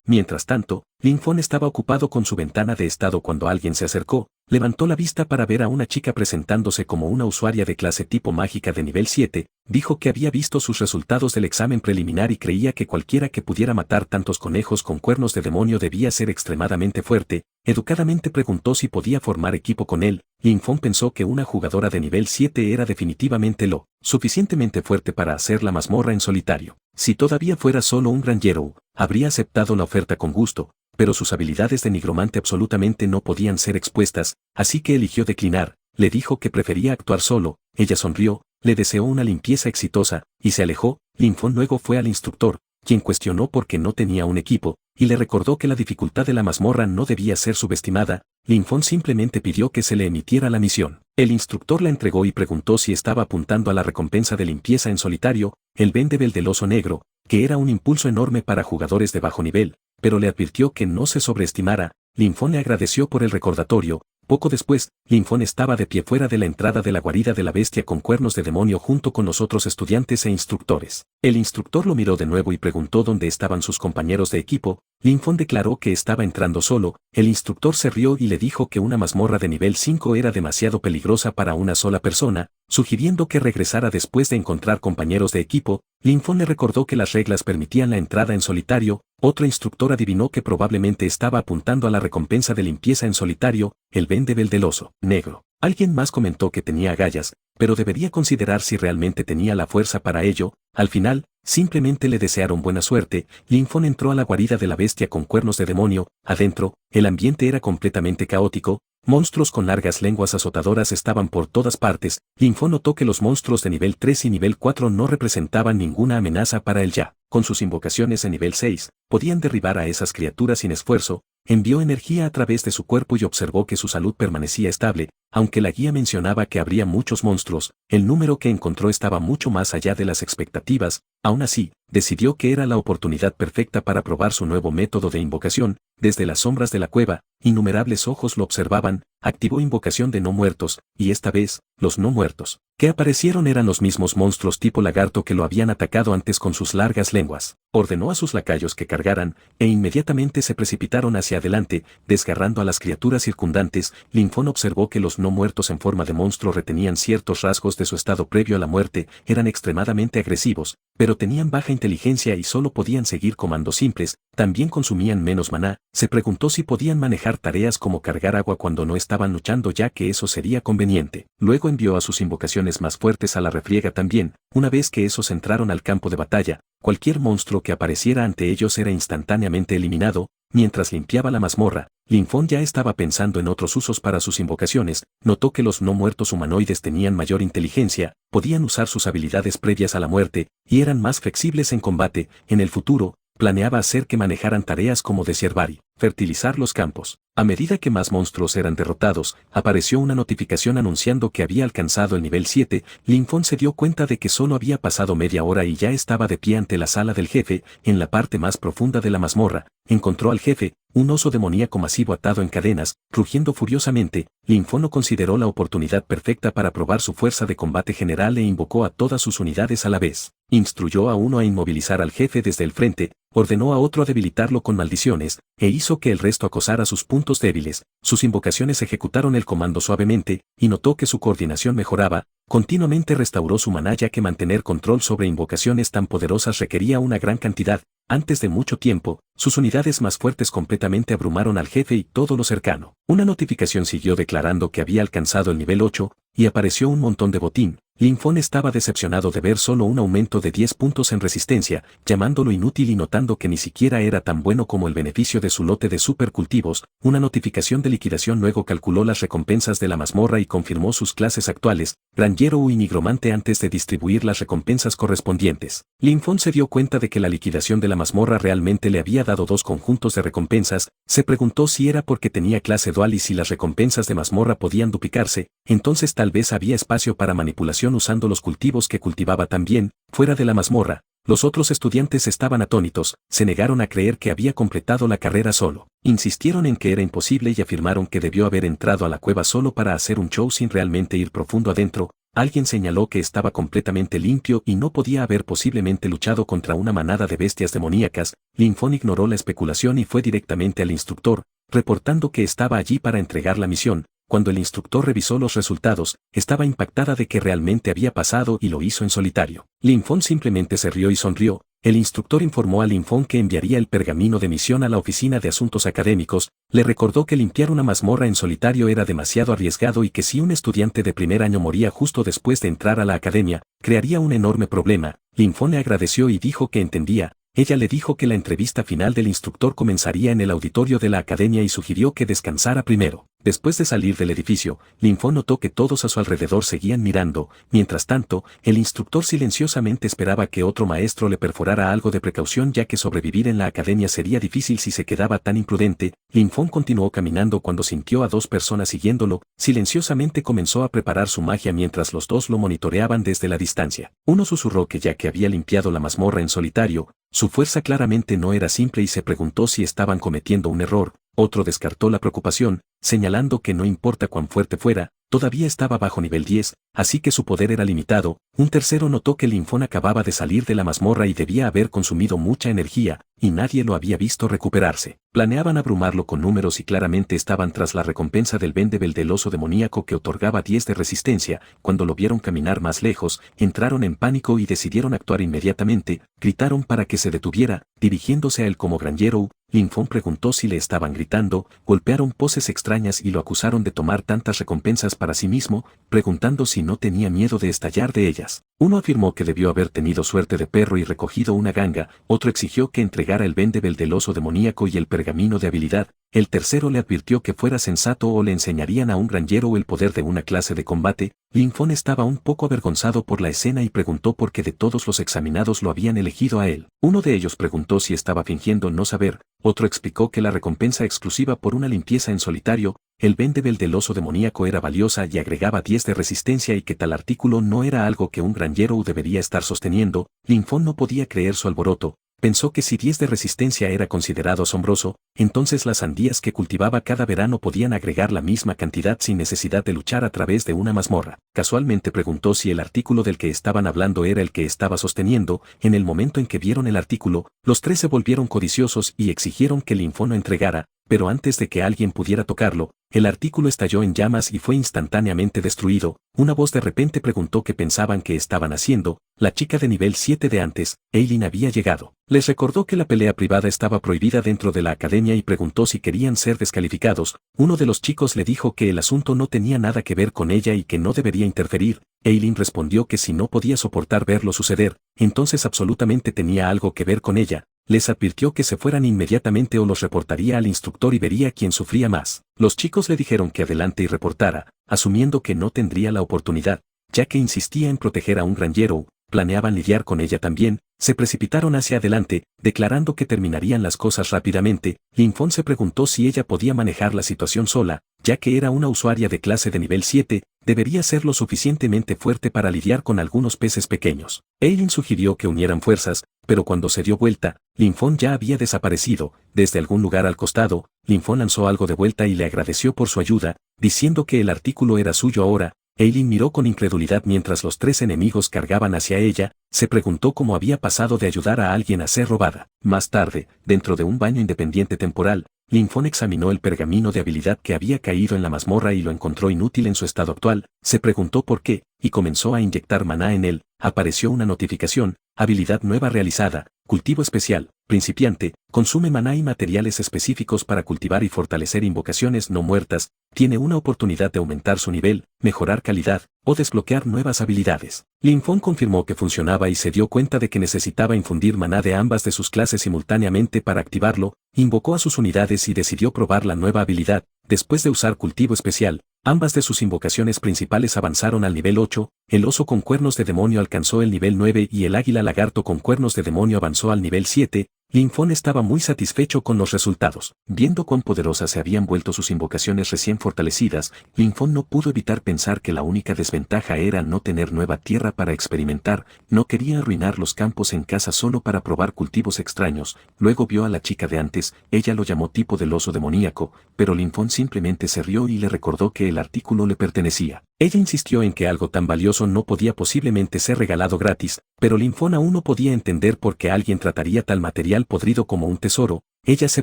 Mientras tanto, Linfón estaba ocupado con su ventana de estado cuando alguien se acercó. Levantó la vista para ver a una chica presentándose como una usuaria de clase tipo mágica de nivel 7, dijo que había visto sus resultados del examen preliminar y creía que cualquiera que pudiera matar tantos conejos con cuernos de demonio debía ser extremadamente fuerte. Educadamente preguntó si podía formar equipo con él. Linfón pensó que una jugadora de nivel 7 era definitivamente lo suficientemente fuerte para hacer la mazmorra en solitario. Si todavía fuera solo un granjero, habría aceptado la oferta con gusto, pero sus habilidades de nigromante absolutamente no podían ser expuestas, así que eligió declinar. Le dijo que prefería actuar solo. Ella sonrió, le deseó una limpieza exitosa, y se alejó. Linfón luego fue al instructor, quien cuestionó por qué no tenía un equipo, y le recordó que la dificultad de la mazmorra no debía ser subestimada. Linfón simplemente pidió que se le emitiera la misión. El instructor la entregó y preguntó si estaba apuntando a la recompensa de limpieza en solitario, el Vendevel del oso negro, que era un impulso enorme para jugadores de bajo nivel, pero le advirtió que no se sobreestimara. Linfón le agradeció por el recordatorio. Poco después, Linfón estaba de pie fuera de la entrada de la guarida de la bestia con cuernos de demonio junto con los otros estudiantes e instructores. El instructor lo miró de nuevo y preguntó dónde estaban sus compañeros de equipo. Linfón declaró que estaba entrando solo. El instructor se rió y le dijo que una mazmorra de nivel 5 era demasiado peligrosa para una sola persona, sugiriendo que regresara después de encontrar compañeros de equipo. Linfón le recordó que las reglas permitían la entrada en solitario. Otro instructor adivinó que probablemente estaba apuntando a la recompensa de limpieza en solitario, el Vendevel del oso negro. Alguien más comentó que tenía agallas, pero debería considerar si realmente tenía la fuerza para ello. Al final, simplemente le desearon buena suerte. Linfón entró a la guarida de la bestia con cuernos de demonio. Adentro, el ambiente era completamente caótico. Monstruos con largas lenguas azotadoras estaban por todas partes. Linfón notó que los monstruos de nivel 3 y nivel 4 no representaban ninguna amenaza para él ya. Con sus invocaciones de nivel 6, podían derribar a esas criaturas sin esfuerzo. Envió energía a través de su cuerpo y observó que su salud permanecía estable. Aunque la guía mencionaba que habría muchos monstruos, el número que encontró estaba mucho más allá de las expectativas. Aún así, decidió que era la oportunidad perfecta para probar su nuevo método de invocación. Desde las sombras de la cueva, innumerables ojos lo observaban. Activó invocación de no muertos, y esta vez, los no muertos que aparecieron eran los mismos monstruos tipo lagarto que lo habían atacado antes con sus largas lenguas. Ordenó a sus lacayos que cargaran, e inmediatamente se precipitaron hacia adelante, desgarrando a las criaturas circundantes. Linfón observó que los no muertos en forma de monstruo retenían ciertos rasgos de su estado previo a la muerte, eran extremadamente agresivos, pero tenían baja inteligencia y solo podían seguir comandos simples, también consumían menos maná. Se preguntó si podían manejar tareas como cargar agua cuando no estaban luchando, ya que eso sería conveniente. Luego envió a sus invocaciones más fuertes a la refriega también. Una vez que esos entraron al campo de batalla, cualquier monstruo que apareciera ante ellos era instantáneamente eliminado. Mientras limpiaba la mazmorra, Linfón ya estaba pensando en otros usos para sus invocaciones. Notó que los no muertos humanoides tenían mayor inteligencia, podían usar sus habilidades previas a la muerte, y eran más flexibles en combate. En el futuro, planeaba hacer que manejaran tareas como desherbar y fertilizar los campos. A medida que más monstruos eran derrotados, apareció una notificación anunciando que había alcanzado el nivel 7. Linfón se dio cuenta de que solo había pasado media hora y ya estaba de pie ante la sala del jefe. En la parte más profunda de la mazmorra, encontró al jefe, un oso demoníaco masivo atado en cadenas, rugiendo furiosamente. Linfón consideró la oportunidad perfecta para probar su fuerza de combate general e invocó a todas sus unidades a la vez. Instruyó a uno a inmovilizar al jefe desde el frente, ordenó a otro a debilitarlo con maldiciones, e hizo que el resto acosara sus puntos débiles. Sus invocaciones ejecutaron el comando suavemente, y notó que su coordinación mejoraba. Continuamente restauró su maná, ya que mantener control sobre invocaciones tan poderosas requería una gran cantidad. Antes de mucho tiempo, sus unidades más fuertes completamente abrumaron al jefe y todo lo cercano. Una notificación siguió declarando que había alcanzado el nivel 8, y apareció un montón de botín. Linfón estaba decepcionado de ver solo un aumento de 10 puntos en resistencia, llamándolo inútil y notando que ni siquiera era tan bueno como el beneficio de su lote de supercultivos. Una notificación de liquidación luego calculó las recompensas de la mazmorra y confirmó sus clases actuales, granjero y nigromante, antes de distribuir las recompensas correspondientes. Linfón se dio cuenta de que la liquidación de la mazmorra realmente le había dado dos conjuntos de recompensas. Se preguntó si era porque tenía clase dual y si las recompensas de mazmorra podían duplicarse, entonces tal vez había espacio para manipulación usando los cultivos que cultivaba también. Fuera de la mazmorra, los otros estudiantes estaban atónitos, se negaron a creer que había completado la carrera solo. Insistieron en que era imposible y afirmaron que debió haber entrado a la cueva solo para hacer un show sin realmente ir profundo adentro. Alguien señaló que estaba completamente limpio y no podía haber posiblemente luchado contra una manada de bestias demoníacas. Linfón ignoró la especulación y fue directamente al instructor, reportando que estaba allí para entregar la misión. Cuando el instructor revisó los resultados, estaba impactada de que realmente había pasado y lo hizo en solitario. Linfón simplemente se rió y sonrió. El instructor informó a Linfón que enviaría el pergamino de misión a la oficina de asuntos académicos. Le recordó que limpiar una mazmorra en solitario era demasiado arriesgado y que si un estudiante de primer año moría justo después de entrar a la academia, crearía un enorme problema. Linfón le agradeció y dijo que entendía. Ella le dijo que la entrevista final del instructor comenzaría en el auditorio de la academia y sugirió que descansara primero. Después de salir del edificio, Linfón notó que todos a su alrededor seguían mirando. Mientras tanto, el instructor silenciosamente esperaba que otro maestro le perforara algo de precaución, ya que sobrevivir en la academia sería difícil si se quedaba tan imprudente. Linfón continuó caminando cuando sintió a dos personas siguiéndolo. Silenciosamente comenzó a preparar su magia mientras los dos lo monitoreaban desde la distancia. Uno susurró que ya que había limpiado la mazmorra en solitario, su fuerza claramente no era simple y se preguntó si estaban cometiendo un error. Otro descartó la preocupación, señalando que no importa cuán fuerte fuera, todavía estaba bajo nivel 10, así que su poder era limitado. Un tercero notó que Linfón acababa de salir de la mazmorra y debía haber consumido mucha energía, y nadie lo había visto recuperarse. Planeaban abrumarlo con números y claramente estaban tras la recompensa del Vendebel del oso demoníaco que otorgaba 10 de resistencia. Cuando lo vieron caminar más lejos, entraron en pánico y decidieron actuar inmediatamente. Gritaron para que se detuviera, dirigiéndose a él como granjero. Linfón preguntó si le estaban gritando, golpearon poses extrañas y lo acusaron de tomar tantas recompensas para sí mismo, preguntando si no tenía miedo de estallar de ellas. Uno afirmó que debió haber tenido suerte de perro y recogido una ganga, otro exigió que entregara el Vendebel del oso demoníaco y el pergamino de habilidad. El tercero le advirtió que fuera sensato o le enseñarían a un granjero el poder de una clase de combate. Linfón estaba un poco avergonzado por la escena y preguntó por qué de todos los examinados lo habían elegido a él. Uno de ellos preguntó si estaba fingiendo no saber, otro explicó que la recompensa exclusiva por una limpieza en solitario, el Vendebel del oso demoníaco, era valiosa y agregaba 10 de resistencia y que tal artículo no era algo que un granjero debería estar sosteniendo. Linfón no podía creer su alboroto. Pensó que si 10 de resistencia era considerado asombroso, entonces las sandías que cultivaba cada verano podían agregar la misma cantidad sin necesidad de luchar a través de una mazmorra. Casualmente preguntó si el artículo del que estaban hablando era el que estaba sosteniendo. En el momento en que vieron el artículo, los tres se volvieron codiciosos y exigieron que Linfón lo entregara, pero antes de que alguien pudiera tocarlo, el artículo estalló en llamas y fue instantáneamente destruido. Una voz de repente preguntó qué pensaban que estaban haciendo. La chica de nivel 7 de antes, Eileen, había llegado. Les recordó que la pelea privada estaba prohibida dentro de la academia y preguntó si querían ser descalificados. Uno de los chicos le dijo que el asunto no tenía nada que ver con ella y que no debería interferir. Eileen respondió que si no podía soportar verlo suceder, entonces absolutamente tenía algo que ver con ella. Les advirtió que se fueran inmediatamente o los reportaría al instructor y vería quién sufría más. Los chicos le dijeron que adelante y reportara, asumiendo que no tendría la oportunidad, ya que insistía en proteger a un granjero. Planeaban lidiar con ella también. Se precipitaron hacia adelante, declarando que terminarían las cosas rápidamente. Linfón se preguntó si ella podía manejar la situación sola, ya que era una usuaria de clase de nivel 7, debería ser lo suficientemente fuerte para lidiar con algunos peces pequeños. Eileen sugirió que unieran fuerzas, pero cuando se dio vuelta, Linfón ya había desaparecido. Desde algún lugar al costado, Linfón lanzó algo de vuelta y le agradeció por su ayuda, diciendo que el artículo era suyo ahora. Eileen miró con incredulidad mientras los tres enemigos cargaban hacia ella. Se preguntó cómo había pasado de ayudar a alguien a ser robada. Más tarde, dentro de un baño independiente temporal, Linfón examinó el pergamino de habilidad que había caído en la mazmorra y lo encontró inútil en su estado actual. Se preguntó por qué, y comenzó a inyectar maná en él. Apareció una notificación: habilidad nueva realizada, cultivo especial, principiante, consume maná y materiales específicos para cultivar y fortalecer invocaciones no muertas, tiene una oportunidad de aumentar su nivel, mejorar calidad, o desbloquear nuevas habilidades. Linfón confirmó que funcionaba y se dio cuenta de que necesitaba infundir maná de ambas de sus clases simultáneamente para activarlo. Invocó a sus unidades y decidió probar la nueva habilidad. Después de usar cultivo especial, ambas de sus invocaciones principales avanzaron al nivel 8, el oso con cuernos de demonio alcanzó el nivel 9 y el águila lagarto con cuernos de demonio avanzó al nivel 7. Linfón estaba muy satisfecho con los resultados. Viendo cuán poderosas se habían vuelto sus invocaciones recién fortalecidas, Linfón no pudo evitar pensar que la única desventaja era no tener nueva tierra para experimentar. No quería arruinar los campos en casa solo para probar cultivos extraños. Luego vio a la chica de antes, ella lo llamó tipo del oso demoníaco, pero Linfón simplemente se rió y le recordó que el artículo le pertenecía. Ella insistió en que algo tan valioso no podía posiblemente ser regalado gratis, pero Linfón aún no podía entender por qué alguien trataría tal material podrido como un tesoro. Ella se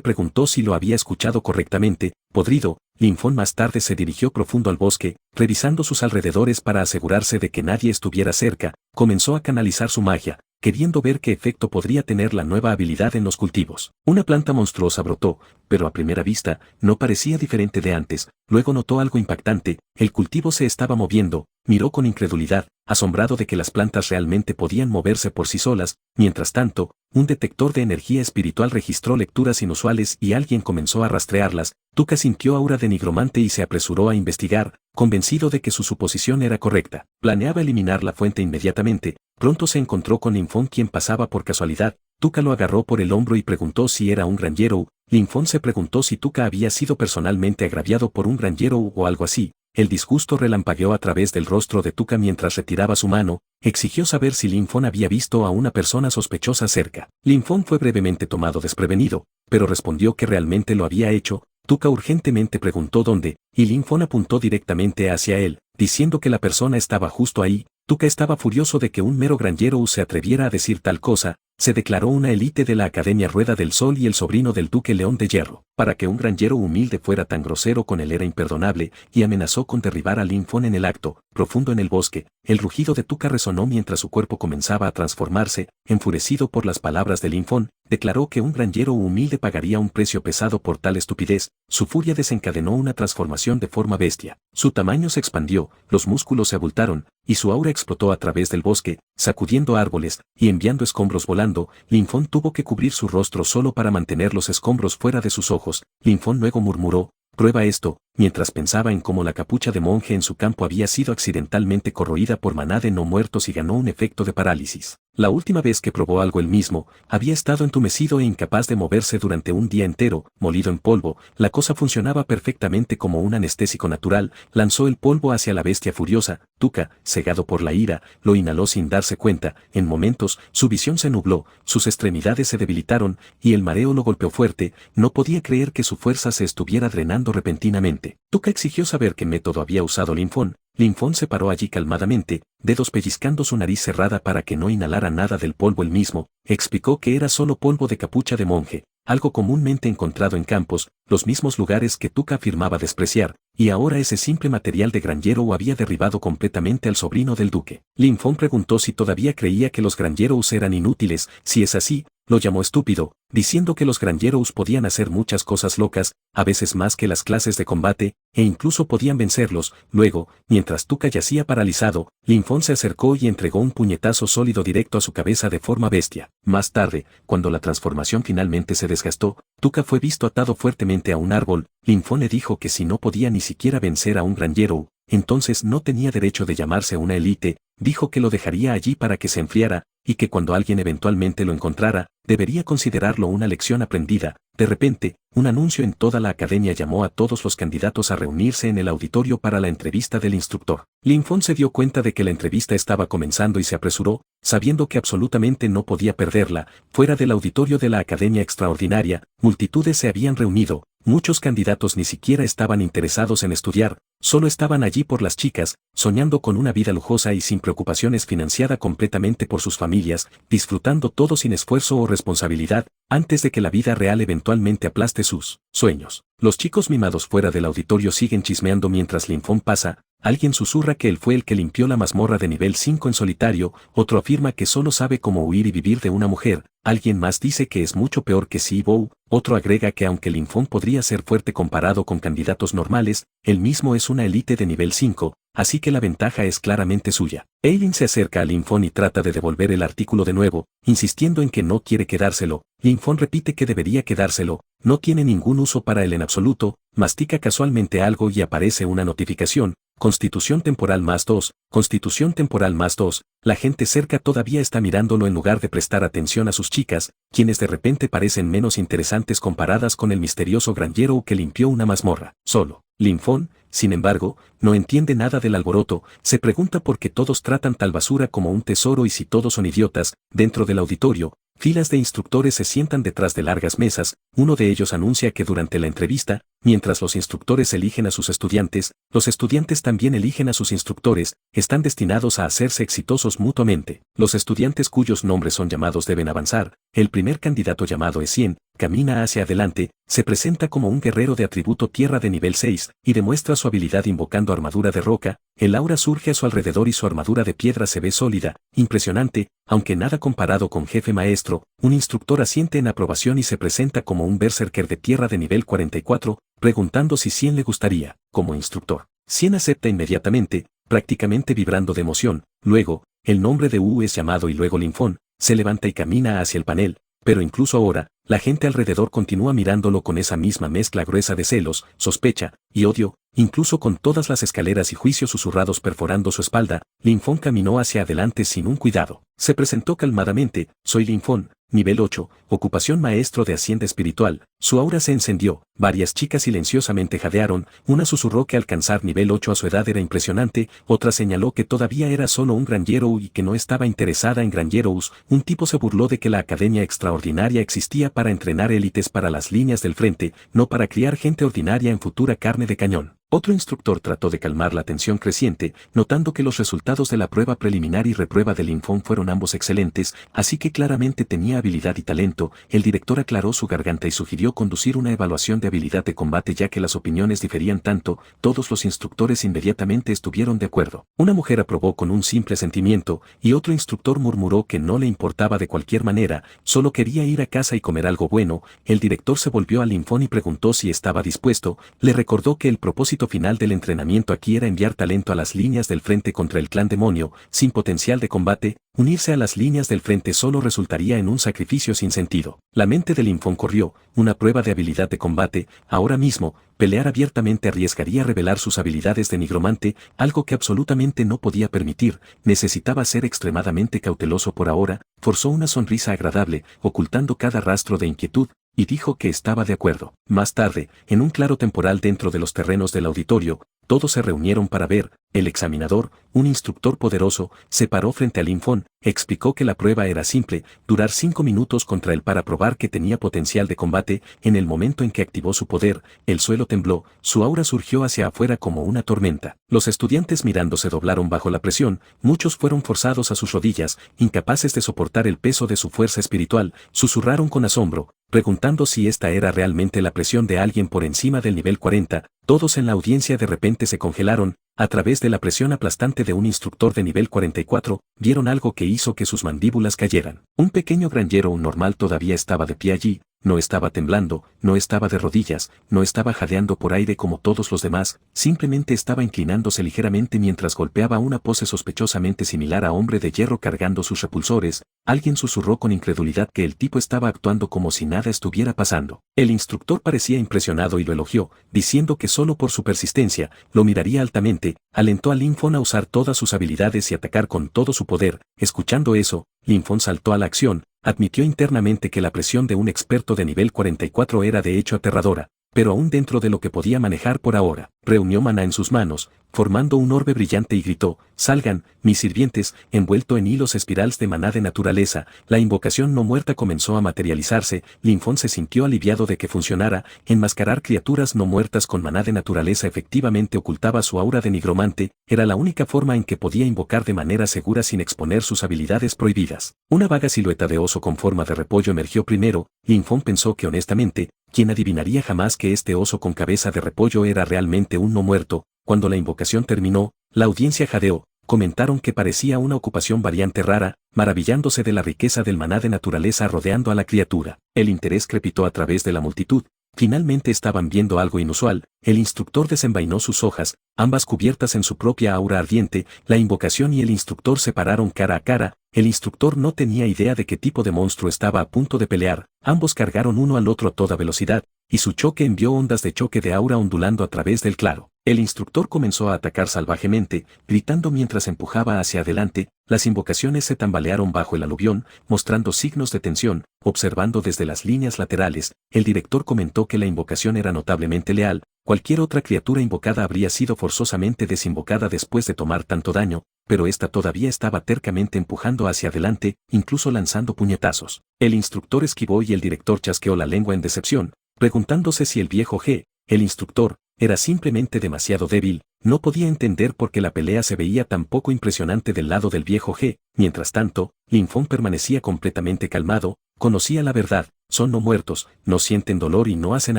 preguntó si lo había escuchado correctamente. Podrido. Linfón más tarde se dirigió profundo al bosque, revisando sus alrededores para asegurarse de que nadie estuviera cerca. Comenzó a canalizar su magia, queriendo ver qué efecto podría tener la nueva habilidad en los cultivos. Una planta monstruosa brotó, pero a primera vista, no parecía diferente de antes. Luego notó algo impactante: el cultivo se estaba moviendo. Miró con incredulidad, asombrado de que las plantas realmente podían moverse por sí solas. Mientras tanto, un detector de energía espiritual registró lecturas inusuales y alguien comenzó a rastrearlas. Tuca sintió aura de nigromante y se apresuró a investigar, convencido de que su suposición era correcta. Planeaba eliminar la fuente inmediatamente. Pronto se encontró con Linfón, quien pasaba por casualidad. Tuca lo agarró por el hombro y preguntó si era un granjero. Linfón se preguntó si Tuca había sido personalmente agraviado por un granjero o algo así. El disgusto relampagueó a través del rostro de Tuca mientras retiraba su mano. Exigió saber si Linfón había visto a una persona sospechosa cerca. Linfón fue brevemente tomado desprevenido, pero respondió que realmente lo había hecho. Tuca urgentemente preguntó dónde, y Linfón apuntó directamente hacia él, diciendo que la persona estaba justo ahí. Tuca estaba furioso de que un mero granjero se atreviera a decir tal cosa. Se declaró una élite de la Academia Rueda del Sol y el sobrino del Duque León de Hierro. Para que un granjero humilde fuera tan grosero con él era imperdonable, y amenazó con derribar a Linfón en el acto. Profundo en el bosque, el rugido de Tuca resonó mientras su cuerpo comenzaba a transformarse. Enfurecido por las palabras de Linfón, declaró que un granjero humilde pagaría un precio pesado por tal estupidez. Su furia desencadenó una transformación de forma bestia. Su tamaño se expandió, los músculos se abultaron, y su aura explotó a través del bosque, sacudiendo árboles y enviando escombros volando. Linfón tuvo que cubrir su rostro solo para mantener los escombros fuera de sus ojos. Linfón luego murmuró: «Prueba esto», mientras pensaba en cómo la capucha de monje en su campo había sido accidentalmente corroída por maná de no muertos y ganó un efecto de parálisis. La última vez que probó algo él mismo, había estado entumecido e incapaz de moverse durante un día entero, molido en polvo. La cosa funcionaba perfectamente como un anestésico natural. Lanzó el polvo hacia la bestia furiosa. Tuca, cegado por la ira, lo inhaló sin darse cuenta. En momentos, su visión se nubló, sus extremidades se debilitaron, y el mareo lo golpeó fuerte. No podía creer que su fuerza se estuviera drenando repentinamente. Tuca exigió saber qué método había usado Linfón. Linfón se paró allí calmadamente, dedos pellizcando su nariz cerrada para que no inhalara nada del polvo él mismo. Explicó que era solo polvo de capucha de monje. algo comúnmente encontrado en campos, los mismos lugares que Tuca afirmaba despreciar, y ahora ese simple material de Grangerou había derribado completamente al sobrino del duque. Linfón preguntó si todavía creía que los Grangerous eran inútiles. Si es así, lo llamó estúpido, diciendo que los Grangerous podían hacer muchas cosas locas, a veces más que las clases de combate, e incluso podían vencerlos. Luego, mientras Tuca yacía paralizado, Linfón se acercó y entregó un puñetazo sólido directo a su cabeza de forma bestia. Más tarde, cuando la transformación finalmente se desgastó, Tuca fue visto atado fuertemente a un árbol. Linfón le dijo que si no podía ni siquiera vencer a un Grangerou, entonces no tenía derecho de llamarse una élite. Dijo que lo dejaría allí para que se enfriara, y que cuando alguien eventualmente lo encontrara, debería considerarlo una lección aprendida. De repente, un anuncio en toda la academia llamó a todos los candidatos a reunirse en el auditorio para la entrevista del instructor. Linfón se dio cuenta de que la entrevista estaba comenzando y se apresuró, sabiendo que absolutamente no podía perderla. Fuera del auditorio de la Academia Extraordinaria, multitudes se habían reunido. Muchos candidatos ni siquiera estaban interesados en estudiar, solo estaban allí por las chicas, soñando con una vida lujosa y sin preocupaciones, financiada completamente por sus familias, disfrutando todo sin esfuerzo o responsabilidad, antes de que la vida real eventualmente aplaste sus sueños. Los chicos mimados fuera del auditorio siguen chismeando mientras Linfón pasa. Alguien susurra que él fue el que limpió la mazmorra de nivel 5 en solitario, otro afirma que solo sabe cómo huir y vivir de una mujer, alguien más dice que es mucho peor que Sibou, otro agrega que aunque Linfón podría ser fuerte comparado con candidatos normales, él mismo es una élite de nivel 5, así que la ventaja es claramente suya. Eileen se acerca a Linfón y trata de devolver el artículo de nuevo, insistiendo en que no quiere quedárselo. Linfón repite que debería quedárselo, no tiene ningún uso para él en absoluto, mastica casualmente algo y aparece una notificación. Constitución temporal +2, Constitución temporal +2, la gente cerca todavía está mirándolo en lugar de prestar atención a sus chicas, quienes de repente parecen menos interesantes comparadas con el misterioso Grangerou que limpió una mazmorra. Solo, Linfón, sin embargo, no entiende nada del alboroto, se pregunta por qué todos tratan tal basura como un tesoro y si todos son idiotas. Dentro del auditorio, filas de instructores se sientan detrás de largas mesas, uno de ellos anuncia que durante la entrevista, mientras los instructores eligen a sus estudiantes, los estudiantes también eligen a sus instructores, están destinados a hacerse exitosos mutuamente. Los estudiantes cuyos nombres son llamados deben avanzar. El primer candidato, llamado Essien, camina hacia adelante, se presenta como un guerrero de atributo tierra de nivel 6, y demuestra su habilidad invocando armadura de roca. El aura surge a su alrededor y su armadura de piedra se ve sólida, impresionante, aunque nada comparado con Jefe Maestro. Un instructor asiente en aprobación y se presenta como un berserker de tierra de nivel 44, preguntando si Cien le gustaría, como instructor. Cien acepta inmediatamente, prácticamente vibrando de emoción. Luego, el nombre de Wu es llamado y luego Linfón, se levanta y camina hacia el panel, pero incluso ahora, la gente alrededor continúa mirándolo con esa misma mezcla gruesa de celos, sospecha y odio. Incluso con todas las escaleras y juicios susurrados perforando su espalda, Linfón caminó hacia adelante sin un cuidado. Se presentó calmadamente: soy Linfón, nivel 8, ocupación maestro de Hacienda Espiritual. Su aura se encendió, varias chicas silenciosamente jadearon, una susurró que alcanzar nivel 8 a su edad era impresionante, otra señaló que todavía era solo un Grangerou y que no estaba interesada en Grangerous. Un tipo se burló de que la Academia Extraordinaria existía para entrenar élites para las líneas del frente, no para criar gente ordinaria en futura carne de cañón. Otro instructor trató de calmar la tensión creciente, notando que los resultados de la prueba preliminar y reprueba de Linfón fueron ambos excelentes, así que claramente tenía habilidad y talento. El director aclaró su garganta y sugirió conducir una evaluación de habilidad de combate ya que las opiniones diferían tanto. Todos los instructores inmediatamente estuvieron de acuerdo. Una mujer aprobó con un simple sentimiento, y otro instructor murmuró que no le importaba de cualquier manera, solo quería ir a casa y comer algo bueno. El director se volvió a Linfón y preguntó si estaba dispuesto. Le recordó que el propósito final del entrenamiento aquí era enviar talento a las líneas del frente contra el clan demonio, sin potencial de combate. Unirse a las líneas del frente solo resultaría en un sacrificio sin sentido. La mente de Linfón corrió: una prueba de habilidad de combate, ahora mismo, pelear abiertamente arriesgaría revelar sus habilidades de nigromante, algo que absolutamente no podía permitir. Necesitaba ser extremadamente cauteloso por ahora. Forzó una sonrisa agradable, ocultando cada rastro de inquietud, y dijo que estaba de acuerdo. Más tarde, en un claro temporal dentro de los terrenos del auditorio, todos se reunieron para ver. El examinador, un instructor poderoso, se paró frente a Lin Feng, explicó que la prueba era simple, durar 5 minutos contra él para probar que tenía potencial de combate. En el momento en que activó su poder, el suelo tembló, su aura surgió hacia afuera como una tormenta. Los estudiantes mirando se doblaron bajo la presión, muchos fueron forzados a sus rodillas, incapaces de soportar el peso de su fuerza espiritual, susurraron con asombro, preguntando si esta era realmente la presión de alguien por encima del nivel 40, todos en la audiencia de repente se congelaron. A través de la presión aplastante de un instructor de nivel 44, vieron algo que hizo que sus mandíbulas cayeran. Un pequeño granjero normal todavía estaba de pie allí, no estaba temblando, no estaba de rodillas, no estaba jadeando por aire como todos los demás, simplemente estaba inclinándose ligeramente mientras golpeaba una pose sospechosamente similar a hombre de hierro cargando sus repulsores. Alguien susurró con incredulidad que el tipo estaba actuando como si nada estuviera pasando. El instructor parecía impresionado y lo elogió, diciendo que solo por su persistencia, lo miraría altamente. Alentó a Lin Feng a usar todas sus habilidades y atacar con todo su poder. Escuchando eso, Lin Feng saltó a la acción, admitió internamente que la presión de un experto de nivel 44 era de hecho aterradora, pero aún dentro de lo que podía manejar por ahora. Reunió maná en sus manos, formando un orbe brillante y gritó, «Salgan, mis sirvientes», envuelto en hilos espirales de maná de naturaleza. La invocación no muerta comenzó a materializarse. Lin Feng se sintió aliviado de que funcionara. Enmascarar criaturas no muertas con maná de naturaleza efectivamente ocultaba su aura de nigromante, era la única forma en que podía invocar de manera segura sin exponer sus habilidades prohibidas. Una vaga silueta de oso con forma de repollo emergió primero. Lin Feng pensó que honestamente, ¿quién adivinaría jamás que este oso con cabeza de repollo era realmente un no muerto? Cuando la invocación terminó, la audiencia jadeó, comentaron que parecía una ocupación variante rara, maravillándose de la riqueza del maná de naturaleza rodeando a la criatura. El interés crepitó a través de la multitud. Finalmente estaban viendo algo inusual. El instructor desenvainó sus hojas, ambas cubiertas en su propia aura ardiente. La invocación y el instructor se pararon cara a cara. El instructor no tenía idea de qué tipo de monstruo estaba a punto de pelear. Ambos cargaron uno al otro a toda velocidad, y su choque envió ondas de choque de aura ondulando a través del claro. El instructor comenzó a atacar salvajemente, gritando mientras empujaba hacia adelante. Las invocaciones se tambalearon bajo el aluvión, mostrando signos de tensión. Observando desde las líneas laterales, el director comentó que la invocación era notablemente leal. Cualquier otra criatura invocada habría sido forzosamente desinvocada después de tomar tanto daño, pero esta todavía estaba tercamente empujando hacia adelante, incluso lanzando puñetazos. El instructor esquivó y el director chasqueó la lengua en decepción, preguntándose si el viejo G, el instructor, era simplemente demasiado débil. No podía entender por qué la pelea se veía tan poco impresionante del lado del viejo G. Mientras tanto, Lin Feng permanecía completamente calmado, conocía la verdad, son no muertos, no sienten dolor y no hacen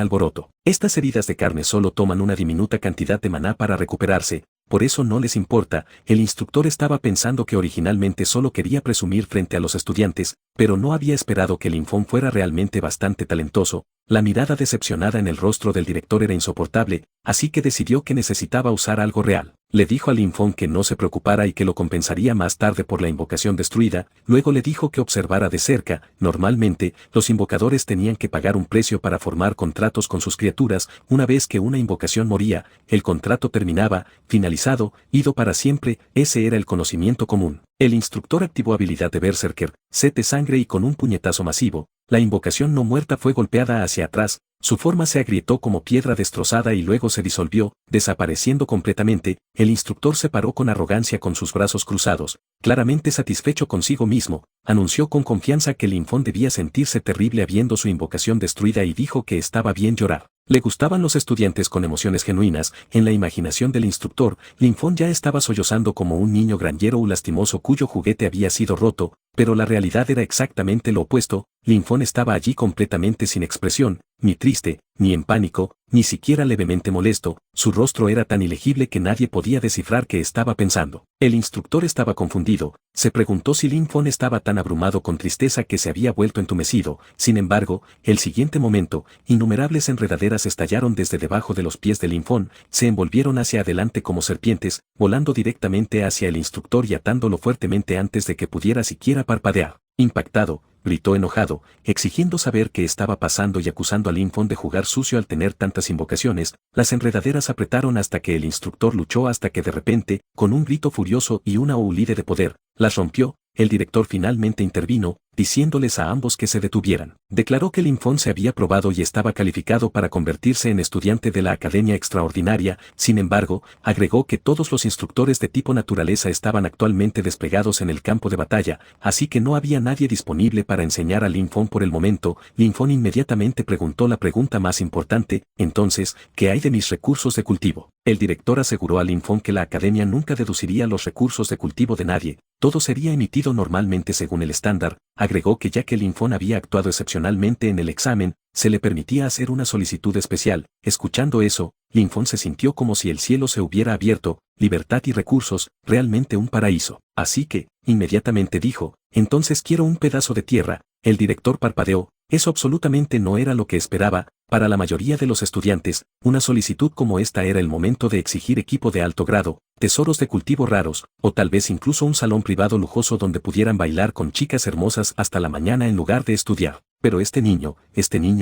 alboroto. Estas heridas de carne solo toman una diminuta cantidad de maná para recuperarse, por eso no les importa. El instructor estaba pensando que originalmente solo quería presumir frente a los estudiantes, pero no había esperado que Lin Feng fuera realmente bastante talentoso. La mirada decepcionada en el rostro del director era insoportable, así que decidió que necesitaba usar algo real. Le dijo a Lin Feng que no se preocupara y que lo compensaría más tarde por la invocación destruida. Luego le dijo que observara de cerca. Normalmente, los invocadores tenían que pagar un precio para formar contratos con sus criaturas. Una vez que una invocación moría, el contrato terminaba, finalizado, ido para siempre. Ese era el conocimiento común. El instructor activó habilidad de Berserker, sed de sangre, y con un puñetazo masivo, la invocación no muerta fue golpeada hacia atrás. Su forma se agrietó como piedra destrozada y luego se disolvió, desapareciendo completamente. El instructor se paró con arrogancia con sus brazos cruzados, claramente satisfecho consigo mismo. Anunció con confianza que Lin Feng debía sentirse terrible viendo su invocación destruida y dijo que estaba bien llorar. Le gustaban los estudiantes con emociones genuinas. En la imaginación del instructor, Lin Feng ya estaba sollozando como un niño granjero o lastimoso cuyo juguete había sido roto, pero la realidad era exactamente lo opuesto. Lin Feng estaba allí completamente sin expresión, ni triste, ni en pánico, ni siquiera levemente molesto. Su rostro era tan ilegible que nadie podía descifrar qué estaba pensando. El instructor estaba confundido, se preguntó si Lin Feng estaba tan abrumado con tristeza que se había vuelto entumecido. Sin embargo, el siguiente momento, innumerables enredaderas estallaron desde debajo de los pies de Lin Feng, se envolvieron hacia adelante como serpientes, volando directamente hacia el instructor y atándolo fuertemente antes de que pudiera siquiera parpadear. Impactado, gritó enojado, exigiendo saber qué estaba pasando y acusando a Lin Feng de jugar sucio al tener tantas invocaciones. Las enredaderas apretaron hasta que el instructor luchó hasta que de repente, con un grito furioso y una oulide de poder, las rompió. el director finalmente intervino, diciéndoles a ambos que se detuvieran. Declaró que Linfón se había probado y estaba calificado para convertirse en estudiante de la Academia Extraordinaria. Sin embargo, agregó que todos los instructores de tipo naturaleza estaban actualmente desplegados en el campo de batalla, así que no había nadie disponible para enseñar a Linfón por el momento. Linfón inmediatamente preguntó la pregunta más importante: entonces, ¿qué hay de mis recursos de cultivo? El director aseguró a Linfón que la academia nunca deduciría los recursos de cultivo de nadie, todo sería emitido normalmente según el estándar. Agregó que ya que Linfón había actuado excepcionalmente en el examen, se le permitía hacer una solicitud especial. Escuchando eso, Linfón se sintió como si el cielo se hubiera abierto, libertad y recursos, realmente un paraíso. Así que, inmediatamente dijo: entonces quiero un pedazo de tierra. El director parpadeó. Eso absolutamente no era lo que esperaba. Para la mayoría de los estudiantes, una solicitud como esta era el momento de exigir equipo de alto grado, tesoros de cultivo raros, o tal vez incluso un salón privado lujoso donde pudieran bailar con chicas hermosas hasta la mañana en lugar de estudiar. Pero este niño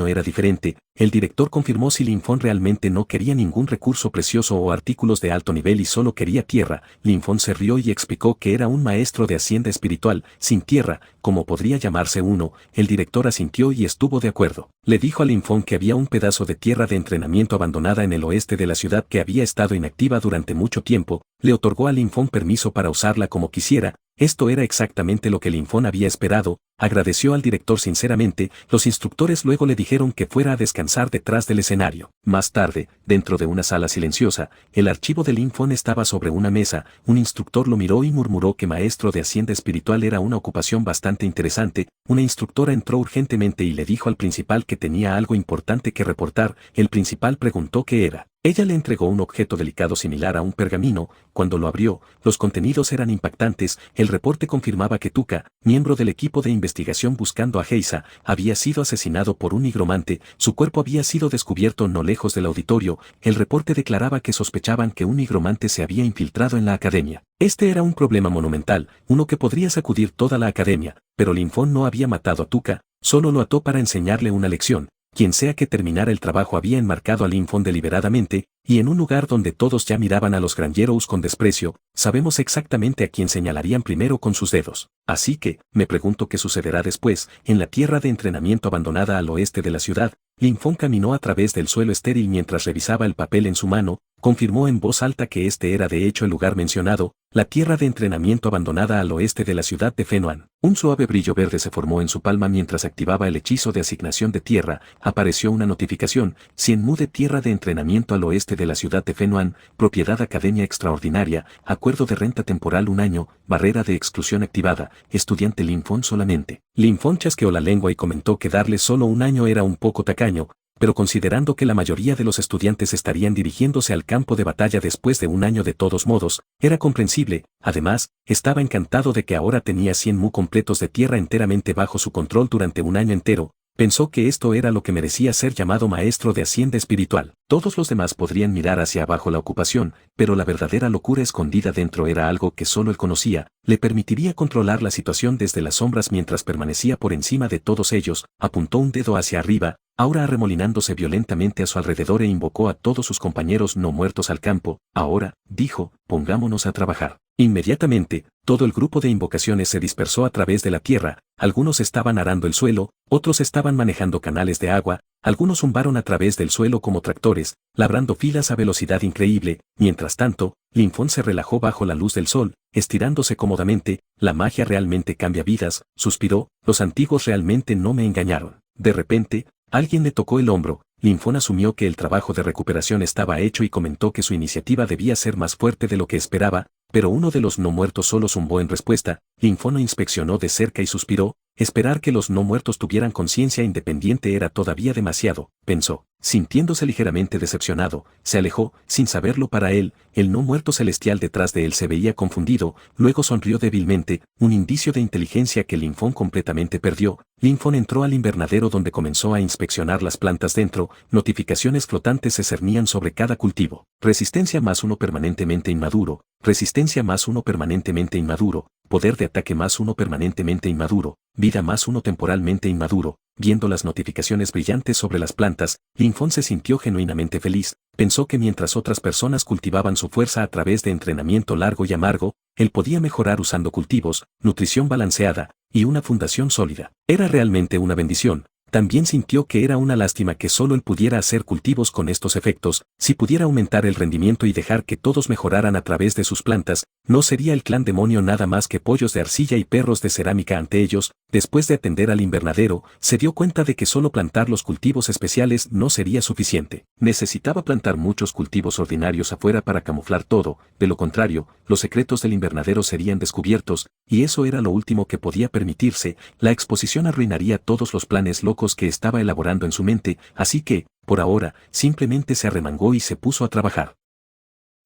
era diferente. El director confirmó si Linfón realmente no quería ningún recurso precioso o artículos de alto nivel y solo quería tierra. Linfón se rió y explicó que era un maestro de hacienda espiritual, sin tierra, como podría llamarse uno. El director asintió y estuvo de acuerdo. Le dijo a Linfón que había un pedazo de tierra de entrenamiento abandonada en el oeste de la ciudad que había estado inactiva durante mucho tiempo. Le otorgó a Linfón permiso para usarla como quisiera. Esto era exactamente lo que Linfón había esperado. Agradeció al director sinceramente. Los instructores luego le dijeron que fuera a descansar detrás del escenario. Más tarde, dentro de una sala silenciosa, el archivo de Linfón estaba sobre una mesa. Un instructor lo miró y murmuró que maestro de hacienda espiritual era una ocupación bastante interesante. Una instructora entró urgentemente y le dijo al principal que tenía algo importante que reportar. El principal preguntó qué era. Ella le entregó un objeto delicado similar a un pergamino. Cuando lo abrió, los contenidos eran impactantes. El reporte confirmaba que Tuca, miembro del equipo de investigación buscando a Geisa, había sido asesinado por un nigromante. Su cuerpo había sido descubierto no lejos del auditorio. El reporte declaraba que sospechaban que un nigromante se había infiltrado en la academia. Este era un problema monumental, uno que podría sacudir toda la academia, pero Linfón no había matado a Tuca, solo lo ató para enseñarle una lección. Quien sea que terminara el trabajo había enmarcado a Linfón deliberadamente, y en un lugar donde todos ya miraban a los Grangeros con desprecio, sabemos exactamente a quién señalarían primero con sus dedos. Así que, me pregunto qué sucederá después. En la tierra de entrenamiento abandonada al oeste de la ciudad, Linfón caminó a través del suelo estéril mientras revisaba el papel en su mano. Confirmó en voz alta que este era de hecho el lugar mencionado, la tierra de entrenamiento abandonada al oeste de la ciudad de Fenoan. Un suave brillo verde se formó en su palma mientras activaba el hechizo de asignación de tierra. Apareció una notificación: Cienmu de tierra de entrenamiento al oeste de la ciudad de Fenoan, propiedad Academia Extraordinaria, acuerdo de renta temporal 1 año, barrera de exclusión activada, estudiante Linfón solamente. Linfón chasqueó la lengua y comentó que darle solo 1 año era un poco tacaño, pero considerando que la mayoría de los estudiantes estarían dirigiéndose al campo de batalla después de 1 año de todos modos, era comprensible. Además, estaba encantado de que ahora tenía 100 mu completos de tierra enteramente bajo su control durante 1 año entero. Pensó que esto era lo que merecía ser llamado maestro de hacienda espiritual. Todos los demás podrían mirar hacia abajo la ocupación, pero la verdadera locura escondida dentro era algo que solo él conocía. Le permitiría controlar la situación desde las sombras mientras permanecía por encima de todos ellos. Apuntó un dedo hacia arriba, ahora arremolinándose violentamente a su alrededor, e invocó a todos sus compañeros no muertos al campo. Ahora, dijo, pongámonos a trabajar. Inmediatamente, todo el grupo de invocaciones se dispersó a través de la tierra. Algunos estaban arando el suelo, otros estaban manejando canales de agua, algunos zumbaron a través del suelo como tractores, labrando filas a velocidad increíble. Mientras tanto, Linfón se relajó bajo la luz del sol, estirándose cómodamente. La magia realmente cambia vidas, suspiró, los antiguos realmente no me engañaron. De repente, alguien le tocó el hombro. Linfón asumió que el trabajo de recuperación estaba hecho y comentó que su iniciativa debía ser más fuerte de lo que esperaba, pero uno de los no muertos solo zumbó en respuesta. Linfón inspeccionó de cerca y suspiró. Esperar que los no muertos tuvieran conciencia independiente era todavía demasiado, pensó. Sintiéndose ligeramente decepcionado, se alejó. Sin saberlo para él, el no muerto celestial detrás de él se veía confundido, luego sonrió débilmente, un indicio de inteligencia que Linfón completamente perdió. Linfón entró al invernadero donde comenzó a inspeccionar las plantas dentro. Notificaciones flotantes se cernían sobre cada cultivo. Resistencia +1 permanentemente inmaduro, resistencia +1 permanentemente inmaduro, poder de ataque +1 permanentemente inmaduro, vida +1 temporalmente inmaduro. Viendo las notificaciones brillantes sobre las plantas, Linfón se sintió genuinamente feliz. Pensó que mientras otras personas cultivaban su fuerza a través de entrenamiento largo y amargo, él podía mejorar usando cultivos, nutrición balanceada y una fundación sólida. Era realmente una bendición. También sintió que era una lástima que solo él pudiera hacer cultivos con estos efectos. Si pudiera aumentar el rendimiento y dejar que todos mejoraran a través de sus plantas, no sería el clan demonio nada más que pollos de arcilla y perros de cerámica ante ellos. Después de atender al invernadero, se dio cuenta de que solo plantar los cultivos especiales no sería suficiente. Necesitaba plantar muchos cultivos ordinarios afuera para camuflar todo, de lo contrario, los secretos del invernadero serían descubiertos, y eso era lo último que podía permitirse. La exposición arruinaría todos los planes locos que estaba elaborando en su mente, así que, por ahora, simplemente se arremangó y se puso a trabajar.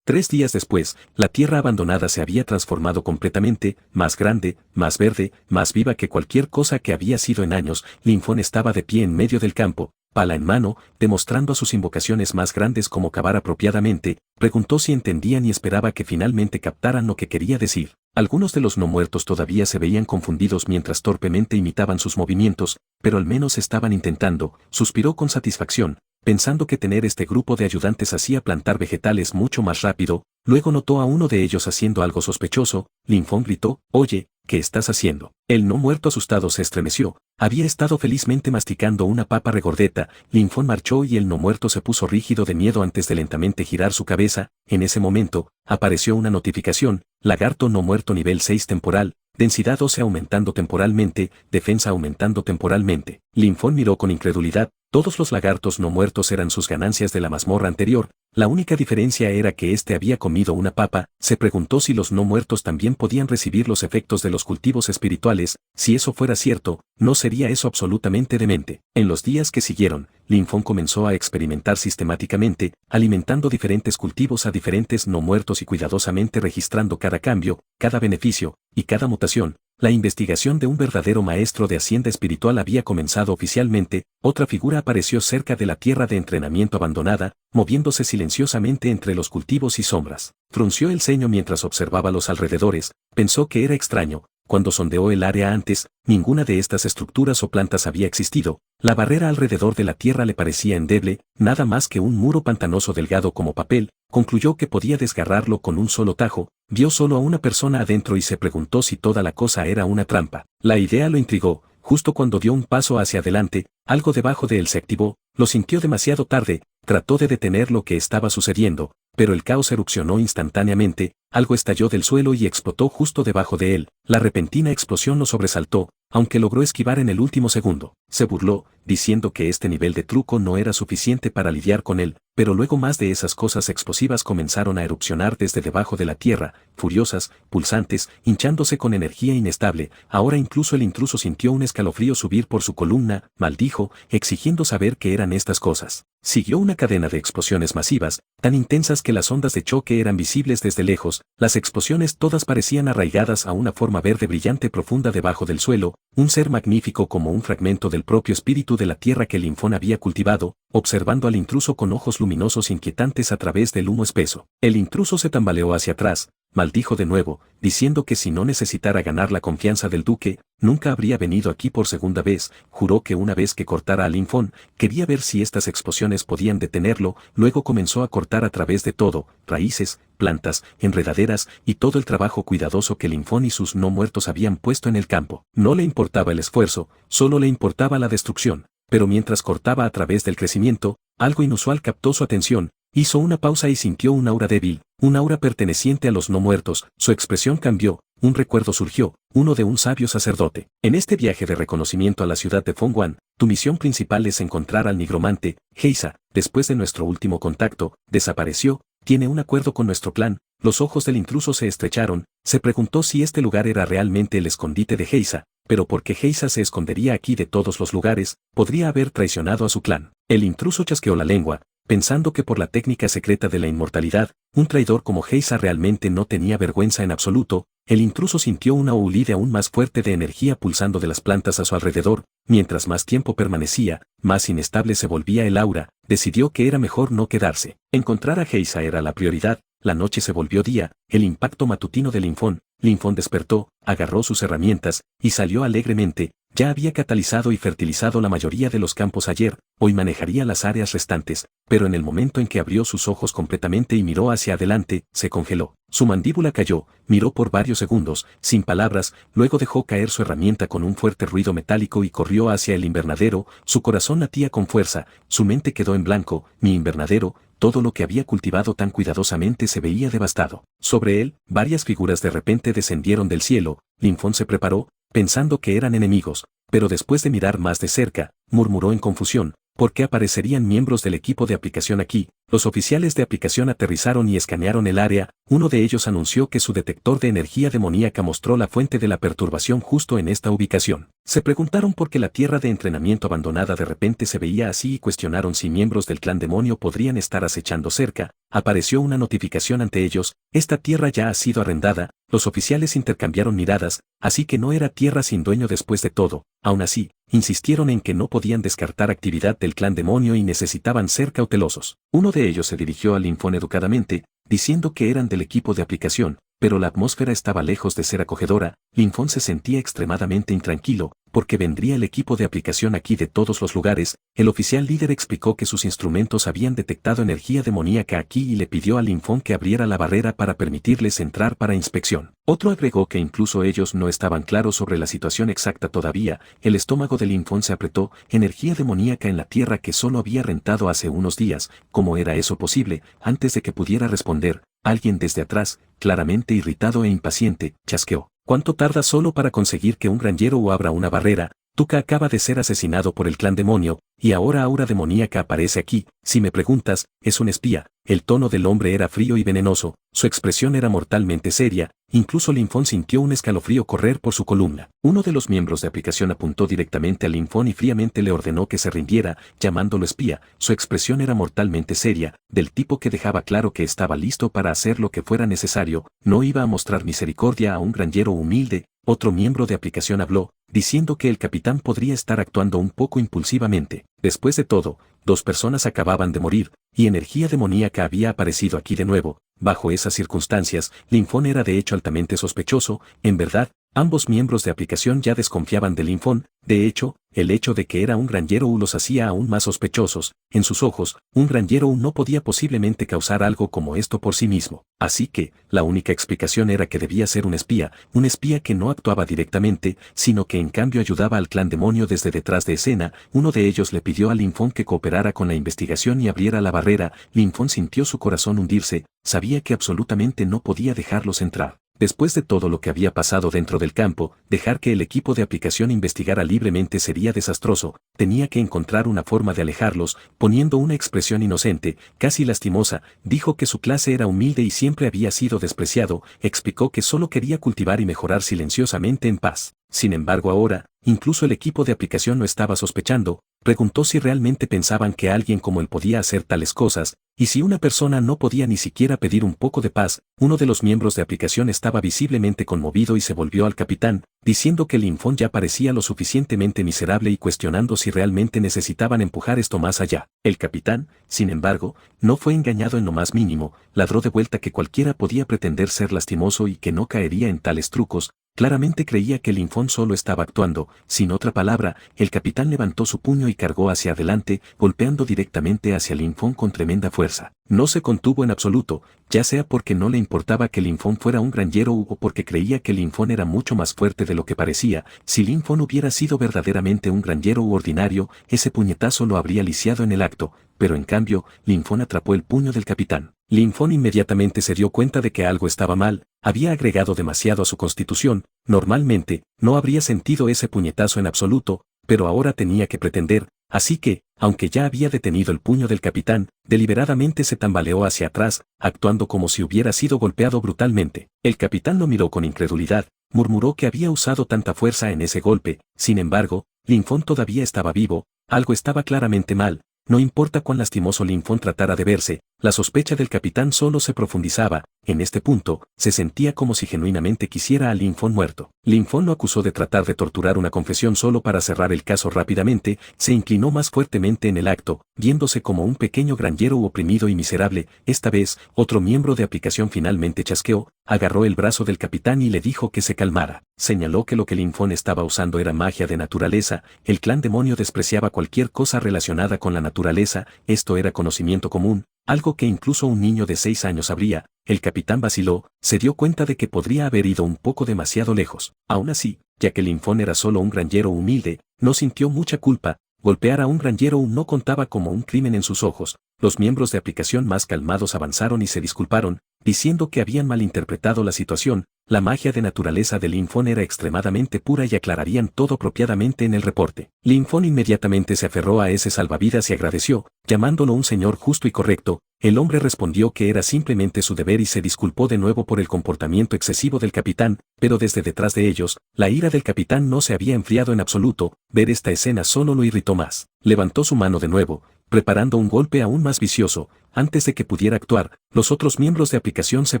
3 días después, la tierra abandonada se había transformado completamente, más grande, más verde, más viva que cualquier cosa que había sido en años. Linfón estaba de pie en medio del campo, pala en mano, demostrando a sus invocaciones más grandes cómo cavar apropiadamente. Preguntó si entendían y esperaba que finalmente captaran lo que quería decir. Algunos de los no muertos todavía se veían confundidos mientras torpemente imitaban sus movimientos, pero al menos estaban intentando. Suspiró con satisfacción, pensando que tener este grupo de ayudantes hacía plantar vegetales mucho más rápido. Luego notó a uno de ellos haciendo algo sospechoso. Linfón gritó: «Oye, ¿qué estás haciendo?». El no muerto asustado se estremeció. Había estado felizmente masticando una papa regordeta. Linfón marchó y el no muerto se puso rígido de miedo antes de lentamente girar su cabeza. En ese momento, apareció una notificación: lagarto no muerto nivel 6 temporal, densidad ósea aumentando temporalmente, defensa aumentando temporalmente. Linfón miró con incredulidad. Todos los lagartos no muertos eran sus ganancias de la mazmorra anterior. La única diferencia era que éste había comido una papa. Se preguntó si los no muertos también podían recibir los efectos de los cultivos espirituales. Si eso fuera cierto, ¿no sería eso absolutamente demente? En los días que siguieron, Linfón comenzó a experimentar sistemáticamente, alimentando diferentes cultivos a diferentes no muertos y cuidadosamente registrando cada cambio, cada beneficio y cada mutación. La investigación de un verdadero maestro de hacienda espiritual había comenzado oficialmente. Otra figura apareció cerca de la tierra de entrenamiento abandonada, moviéndose silenciosamente entre los cultivos y sombras. Frunció el ceño mientras observaba los alrededores. Pensó que era extraño. Cuando sondeó el área antes, ninguna de estas estructuras o plantas había existido. La barrera alrededor de la tierra le parecía endeble, nada más que un muro pantanoso delgado como papel. Concluyó que podía desgarrarlo con un solo tajo. Vio solo a una persona adentro y se preguntó si toda la cosa era una trampa. La idea lo intrigó. Justo cuando dio un paso hacia adelante, algo debajo de él se activó. Lo sintió demasiado tarde. Trató de detener lo que estaba sucediendo, pero el caos erupcionó instantáneamente. Algo estalló del suelo y explotó justo debajo de él. La repentina explosión lo sobresaltó, aunque logró esquivar en el último segundo. Se burló, diciendo que este nivel de truco no era suficiente para lidiar con él, pero luego más de esas cosas explosivas comenzaron a erupcionar desde debajo de la tierra, furiosas, pulsantes, hinchándose con energía inestable. Ahora incluso el intruso sintió un escalofrío subir por su columna. Maldijo, exigiendo saber qué eran estas cosas. Siguió una cadena de explosiones masivas, tan intensas que las ondas de choque eran visibles desde lejos. Las explosiones todas parecían arraigadas a una forma verde brillante profunda debajo del suelo, un ser magnífico como un fragmento del propio espíritu de la tierra que Linfón había cultivado, observando al intruso con ojos luminosos inquietantes a través del humo espeso. El intruso se tambaleó hacia atrás, maldijo de nuevo, diciendo que si no necesitara ganar la confianza del duque, nunca habría venido aquí por segunda vez. Juró que una vez que cortara a Linfón, quería ver si estas explosiones podían detenerlo. Luego comenzó a cortar a través de todo, raíces, plantas, enredaderas y todo el trabajo cuidadoso que Linfón y sus no muertos habían puesto en el campo. No le importaba el esfuerzo, solo le importaba la destrucción. Pero mientras cortaba a través del crecimiento, algo inusual captó su atención. Hizo una pausa y sintió un aura débil, un aura perteneciente a los no muertos. Su expresión cambió, un recuerdo surgió, uno de un sabio sacerdote. En este viaje de reconocimiento a la ciudad de Fongwan, tu misión principal es encontrar al nigromante. Geisa, después de nuestro último contacto, desapareció. Tiene un acuerdo con nuestro clan. Los ojos del intruso se estrecharon. Se preguntó si este lugar era realmente el escondite de Geisa, pero ¿por qué Geisa se escondería aquí de todos los lugares? Podría haber traicionado a su clan. El intruso chasqueó la lengua, pensando que por la técnica secreta de la inmortalidad, un traidor como Geisa realmente no tenía vergüenza en absoluto. El intruso sintió una oleada aún más fuerte de energía pulsando de las plantas a su alrededor. Mientras más tiempo permanecía, más inestable se volvía el aura. Decidió que era mejor no quedarse. Encontrar a Geisa era la prioridad. la noche se volvió día, el impacto matutino de Linfón. Linfón despertó, agarró sus herramientas, y salió alegremente. Ya había catalizado y fertilizado la mayoría de los campos ayer, hoy manejaría las áreas restantes, pero en el momento en que abrió sus ojos completamente y miró hacia adelante, se congeló. Su mandíbula cayó, miró por varios segundos, sin palabras, luego dejó caer su herramienta con un fuerte ruido metálico y corrió hacia el invernadero. Su corazón latía con fuerza, su mente quedó en blanco. Mi invernadero, todo lo que había cultivado tan cuidadosamente se veía devastado. Sobre él, varias figuras de repente descendieron del cielo. Linfón se preparó, pensando que eran enemigos, pero después de mirar más de cerca, murmuró en confusión, ¿por qué aparecerían miembros del equipo de aplicación aquí? Los oficiales de aplicación aterrizaron y escanearon el área. Uno de ellos anunció que su detector de energía demoníaca mostró la fuente de la perturbación justo en esta ubicación. Se preguntaron por qué la tierra de entrenamiento abandonada de repente se veía así y cuestionaron si miembros del clan demonio podrían estar acechando cerca. Apareció una notificación ante ellos, esta tierra ya ha sido arrendada. Los oficiales intercambiaron miradas, así que no era tierra sin dueño después de todo. Aún así, insistieron en que no podían descartar actividad del clan demonio y necesitaban ser cautelosos. Uno de ellos se dirigió a Linfón educadamente, diciendo que eran del equipo de aplicación, pero la atmósfera estaba lejos de ser acogedora. Linfón se sentía extremadamente intranquilo, porque vendría el equipo de aplicación aquí de todos los lugares. El oficial líder explicó que sus instrumentos habían detectado energía demoníaca aquí y le pidió a Linfón que abriera la barrera para permitirles entrar para inspección. Otro agregó que incluso ellos no estaban claros sobre la situación exacta todavía. El estómago de Linfón se apretó, energía demoníaca en la tierra que solo había rentado hace unos días. ¿Cómo era eso posible? Antes de que pudiera responder, alguien desde atrás, claramente irritado e impaciente, chasqueó. ¿Cuánto tarda solo para conseguir que un granjero abra una barrera? Tuca acaba de ser asesinado por el clan demonio, y ahora aura demoníaca aparece aquí. Si me preguntas, es un espía. El tono del hombre era frío y venenoso, su expresión era mortalmente seria, incluso Linfón sintió un escalofrío correr por su columna. Uno de los miembros de aplicación apuntó directamente a Linfón y fríamente le ordenó que se rindiera, llamándolo espía. Su expresión era mortalmente seria, del tipo que dejaba claro que estaba listo para hacer lo que fuera necesario, no iba a mostrar misericordia a un granjero humilde. Otro miembro de aplicación habló, diciendo que el capitán podría estar actuando un poco impulsivamente. Después de todo, 2 personas acababan de morir, y energía demoníaca había aparecido aquí de nuevo. Bajo esas circunstancias, Linfón era de hecho altamente sospechoso. En verdad, ambos miembros de aplicación ya desconfiaban de Linfón. De hecho, el hecho de que era un granjero los hacía aún más sospechosos. En sus ojos, un granjero no podía posiblemente causar algo como esto por sí mismo. Así que, la única explicación era que debía ser un espía que no actuaba directamente, sino que en cambio ayudaba al clan demonio desde detrás de escena. Uno de ellos le pidió a Linfón que cooperara con la investigación y abriera la barrera. Linfón sintió su corazón hundirse, sabía que absolutamente no podía dejarlos entrar. Después de todo lo que había pasado dentro del campo, dejar que el equipo de aplicación investigara libremente sería desastroso. Tenía que encontrar una forma de alejarlos. Poniendo una expresión inocente, casi lastimosa, dijo que su clase era humilde y siempre había sido despreciado. Explicó que solo quería cultivar y mejorar silenciosamente en paz. Sin embargo ahora, incluso el equipo de aplicación no estaba sospechando. Preguntó si realmente pensaban que alguien como él podía hacer tales cosas, y si una persona no podía ni siquiera pedir un poco de paz. Uno de los miembros de aplicación estaba visiblemente conmovido y se volvió al capitán, diciendo que Linfón ya parecía lo suficientemente miserable y cuestionando si realmente necesitaban empujar esto más allá. El capitán, sin embargo, no fue engañado en lo más mínimo, ladró de vuelta que cualquiera podía pretender ser lastimoso y que no caería en tales trucos. Claramente creía que Linfón solo estaba actuando. Sin otra palabra, el capitán levantó su puño y cargó hacia adelante, golpeando directamente hacia Linfón con tremenda fuerza. No se contuvo en absoluto, ya sea porque no le importaba que Linfón fuera un granjero o porque creía que Linfón era mucho más fuerte de lo que parecía. Si Linfón hubiera sido verdaderamente un granjero u ordinario, ese puñetazo lo habría lisiado en el acto, pero en cambio, Linfón atrapó el puño del capitán. Linfón inmediatamente se dio cuenta de que algo estaba mal, había agregado demasiado a su constitución. Normalmente, no habría sentido ese puñetazo en absoluto, pero ahora tenía que pretender. Así que, aunque ya había detenido el puño del capitán, deliberadamente se tambaleó hacia atrás, actuando como si hubiera sido golpeado brutalmente. El capitán lo miró con incredulidad, murmuró que había usado tanta fuerza en ese golpe. Sin embargo, Linfón todavía estaba vivo, algo estaba claramente mal. No importa cuán lastimoso Linfón tratara de verse, La sospecha del capitán solo se profundizaba. En este punto, se sentía como si genuinamente quisiera a Linfón muerto. Linfón lo acusó de tratar de torturar una confesión solo para cerrar el caso rápidamente, se inclinó más fuertemente en el acto, viéndose como un pequeño granjero oprimido y miserable. Esta vez, otro miembro de aplicación finalmente chasqueó, agarró el brazo del capitán y le dijo que se calmara. Señaló que lo que Linfón estaba usando era magia de naturaleza, el clan demonio despreciaba cualquier cosa relacionada con la naturaleza, esto era conocimiento común, algo que incluso un niño de 6 años sabría. El capitán vaciló, se dio cuenta de que podría haber ido un poco demasiado lejos. Aún así, ya que Linfón era solo un granjero humilde, no sintió mucha culpa. Golpear a un granjero no contaba como un crimen en sus ojos. Los miembros de aplicación más calmados avanzaron y se disculparon, diciendo que habían malinterpretado la situación. La magia de naturaleza de Linfón era extremadamente pura y aclararían todo apropiadamente en el reporte. Linfón inmediatamente se aferró a ese salvavidas y agradeció, llamándolo un señor justo y correcto. El hombre respondió que era simplemente su deber y se disculpó de nuevo por el comportamiento excesivo del capitán, pero desde detrás de ellos, la ira del capitán no se había enfriado en absoluto. Ver esta escena solo lo irritó más. Levantó su mano de nuevo, preparando un golpe aún más vicioso. Antes de que pudiera actuar, los otros miembros de aplicación se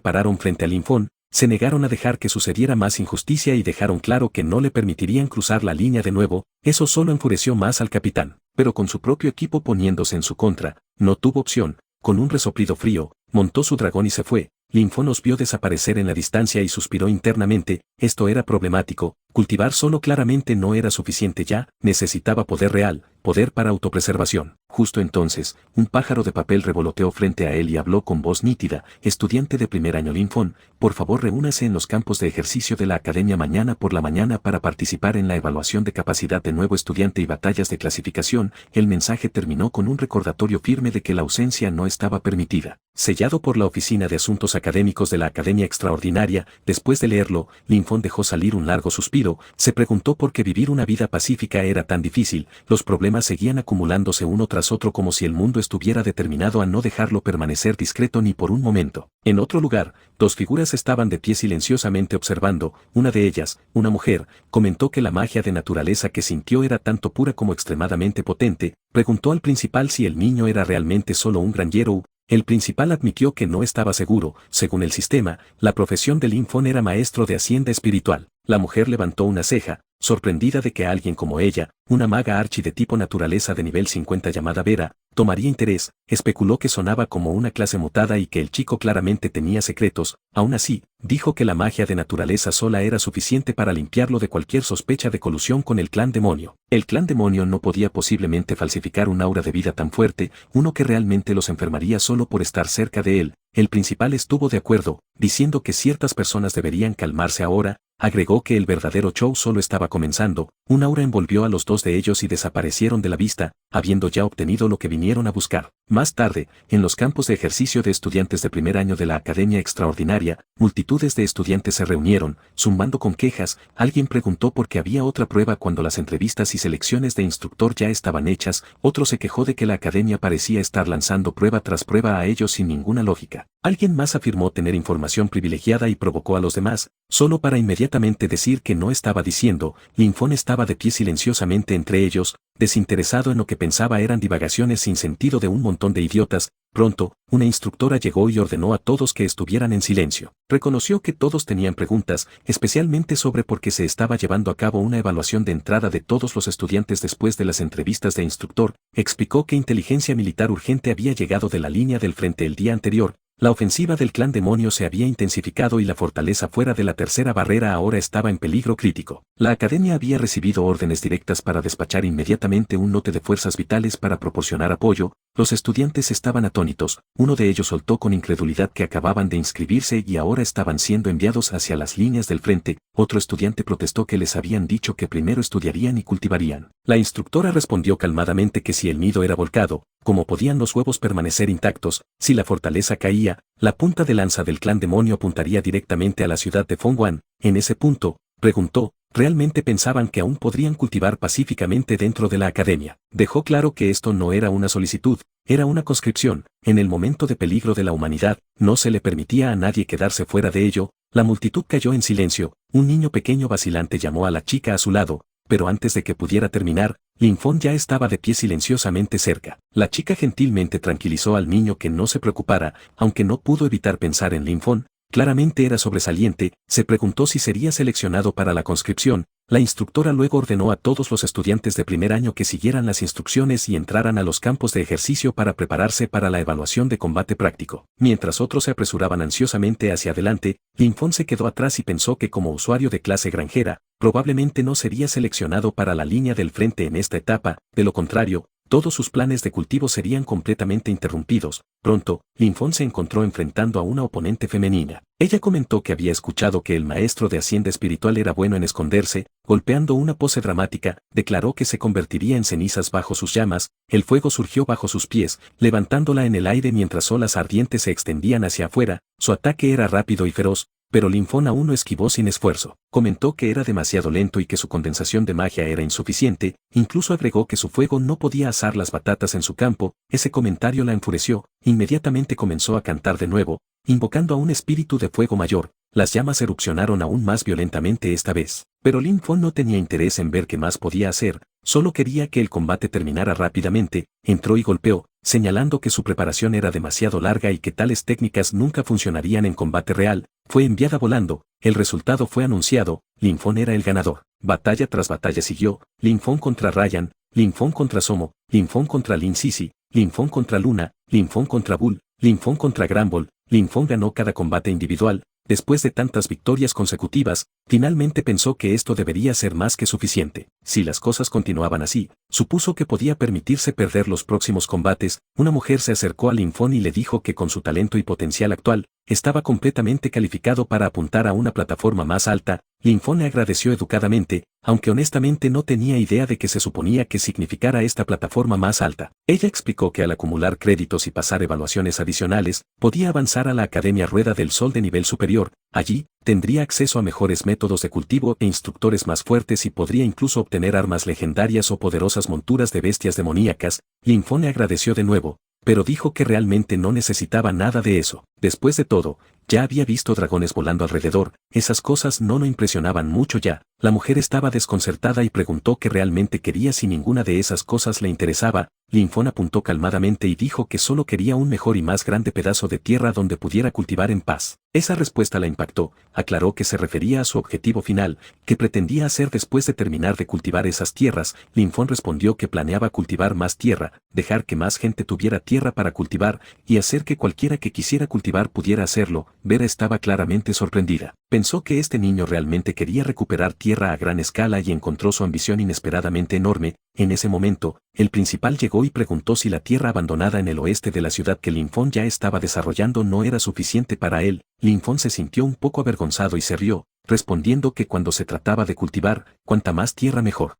pararon frente a Linfón, se negaron a dejar que sucediera más injusticia y dejaron claro que no le permitirían cruzar la línea de nuevo. Eso solo enfureció más al capitán, pero con su propio equipo poniéndose en su contra, no tuvo opción. Con un resoplido frío, montó su dragón y se fue. Linfón los vio desaparecer en la distancia y suspiró internamente. Esto era problemático. Cultivar solo claramente no era suficiente ya, necesitaba poder real, poder para autopreservación. Justo entonces, un pájaro de papel revoloteó frente a él y habló con voz nítida: estudiante de primer año Linfón, por favor reúnase en los campos de ejercicio de la academia mañana por la mañana para participar en la evaluación de capacidad de nuevo estudiante y batallas de clasificación. El mensaje terminó con un recordatorio firme de que la ausencia no estaba permitida. Sellado por la Oficina de Asuntos Académicos de la Academia Extraordinaria, después de leerlo, Linfón dejó salir un largo suspiro, se preguntó por qué vivir una vida pacífica era tan difícil. Los problemas seguían acumulándose uno tras otro como si el mundo estuviera determinado a no dejarlo permanecer discreto ni por un momento. En otro lugar, dos figuras estaban de pie silenciosamente observando. Una de ellas, una mujer, comentó que la magia de naturaleza que sintió era tanto pura como extremadamente potente. Preguntó al principal si el niño era realmente solo un granjero. El principal admitió que no estaba seguro. Según el sistema, la profesión de Linfón era maestro de hacienda espiritual. La mujer levantó una ceja, sorprendida de que alguien como ella, una maga archi de tipo naturaleza de nivel 50 llamada Vera, tomaría interés. Especuló que sonaba como una clase mutada y que el chico claramente tenía secretos. Aún así, dijo que la magia de naturaleza sola era suficiente para limpiarlo de cualquier sospecha de colusión con el clan demonio. El clan demonio no podía posiblemente falsificar un aura de vida tan fuerte, uno que realmente los enfermaría solo por estar cerca de él. El principal estuvo de acuerdo, diciendo que ciertas personas deberían calmarse ahora. Agregó que el verdadero show solo estaba comenzando. Un aura envolvió a los dos de ellos y desaparecieron de la vista, habiendo ya obtenido lo que vinieron a buscar. Más tarde, en los campos de ejercicio de estudiantes de primer año de la Academia Extraordinaria, multitudes de estudiantes se reunieron, zumbando con quejas. Alguien preguntó por qué había otra prueba cuando las entrevistas y selecciones de instructor ya estaban hechas. Otro se quejó de que la academia parecía estar lanzando prueba tras prueba a ellos sin ninguna lógica. Alguien más afirmó tener información privilegiada y provocó a los demás, solo para inmediatamente decir que no estaba diciendo. Linfón estaba de pie silenciosamente entre ellos, desinteresado en lo que pensaba eran divagaciones sin sentido de un montón de idiotas. Pronto, una instructora llegó y ordenó a todos que estuvieran en silencio. Reconoció que todos tenían preguntas, especialmente sobre por qué se estaba llevando a cabo una evaluación de entrada de todos los estudiantes después de las entrevistas de instructor. Explicó que inteligencia militar urgente había llegado de la línea del frente el día anterior. La ofensiva del clan demonio se había intensificado y la fortaleza fuera de la tercera barrera ahora estaba en peligro crítico. La academia había recibido órdenes directas para despachar inmediatamente un lote de fuerzas vitales para proporcionar apoyo. Los estudiantes estaban atónitos. Uno de ellos soltó con incredulidad que acababan de inscribirse y ahora estaban siendo enviados hacia las líneas del frente. Otro estudiante protestó que les habían dicho que primero estudiarían y cultivarían. La instructora respondió calmadamente que si el nido era volcado, ¿cómo podían los huevos permanecer intactos? Si la fortaleza caía, la punta de lanza del clan demonio apuntaría directamente a la ciudad de Fongwan. En ese punto, preguntó, ¿realmente pensaban que aún podrían cultivar pacíficamente dentro de la academia? Dejó claro que esto no era una solicitud, era una conscripción. En el momento de peligro de la humanidad, no se le permitía a nadie quedarse fuera de ello. La multitud cayó en silencio. Un niño pequeño vacilante llamó a la chica a su lado, pero antes de que pudiera terminar, Linfón ya estaba de pie silenciosamente cerca. La chica gentilmente tranquilizó al niño que no se preocupara, aunque no pudo evitar pensar en Linfón. Claramente era sobresaliente, se preguntó si sería seleccionado para la conscripción. La instructora luego ordenó a todos los estudiantes de primer año que siguieran las instrucciones y entraran a los campos de ejercicio para prepararse para la evaluación de combate práctico. Mientras otros se apresuraban ansiosamente hacia adelante, Linfón se quedó atrás y pensó que como usuario de clase granjera, probablemente no sería seleccionado para la línea del frente en esta etapa, de lo contrario, todos sus planes de cultivo serían completamente interrumpidos. Pronto, Linfón se encontró enfrentando a una oponente femenina. Ella comentó que había escuchado que el maestro de hacienda espiritual era bueno en esconderse, golpeando una pose dramática, declaró que se convertiría en cenizas bajo sus llamas, el fuego surgió bajo sus pies, levantándola en el aire mientras olas ardientes se extendían hacia afuera, su ataque era rápido y feroz, pero Linfón aún no esquivó sin esfuerzo. Comentó que era demasiado lento y que su condensación de magia era insuficiente, incluso agregó que su fuego no podía asar las batatas en su campo. Ese comentario la enfureció, inmediatamente comenzó a cantar de nuevo, invocando a un espíritu de fuego mayor. Las llamas erupcionaron aún más violentamente esta vez, pero Linfón no tenía interés en ver qué más podía hacer, solo quería que el combate terminara rápidamente. Entró y golpeó, señalando que su preparación era demasiado larga y que tales técnicas nunca funcionarían en combate real. Fue enviada volando, el resultado fue anunciado, Linfón era el ganador. Batalla tras batalla siguió, Linfón contra Ryan, Linfón contra Somo, Linfón contra Lin Sisi, Linfón contra Luna, Linfón contra Bull, Linfón contra Granbull. Linfón ganó cada combate individual. Después de tantas victorias consecutivas, finalmente pensó que esto debería ser más que suficiente. Si las cosas continuaban así, supuso que podía permitirse perder los próximos combates. Una mujer se acercó a Linfón y le dijo que con su talento y potencial actual, estaba completamente calificado para apuntar a una plataforma más alta. Linfón le agradeció educadamente, aunque honestamente no tenía idea de qué se suponía que significara esta plataforma más alta. Ella explicó que al acumular créditos y pasar evaluaciones adicionales, podía avanzar a la Academia Rueda del Sol de nivel superior. Allí, tendría acceso a mejores métodos de cultivo e instructores más fuertes y podría incluso obtener armas legendarias o poderosas monturas de bestias demoníacas. Linfón le agradeció de nuevo, pero dijo que realmente no necesitaba nada de eso. Después de todo, ya había visto dragones volando alrededor, esas cosas no lo impresionaban mucho ya. La mujer estaba desconcertada y preguntó qué realmente quería si ninguna de esas cosas le interesaba. Linfón apuntó calmadamente y dijo que solo quería un mejor y más grande pedazo de tierra donde pudiera cultivar en paz. Esa respuesta la impactó, aclaró que se refería a su objetivo final, que pretendía hacer después de terminar de cultivar esas tierras. Linfón respondió que planeaba cultivar más tierra, dejar que más gente tuviera tierra para cultivar, y hacer que cualquiera que quisiera cultivar pudiera hacerlo. Vera estaba claramente sorprendida. Pensó que este niño realmente quería recuperar tierra a gran escala y encontró su ambición inesperadamente enorme. En ese momento, el principal llegó y preguntó si la tierra abandonada en el oeste de la ciudad que Linfón ya estaba desarrollando no era suficiente para él. Linfón se sintió un poco avergonzado y se rió, respondiendo que cuando se trataba de cultivar, cuanta más tierra mejor.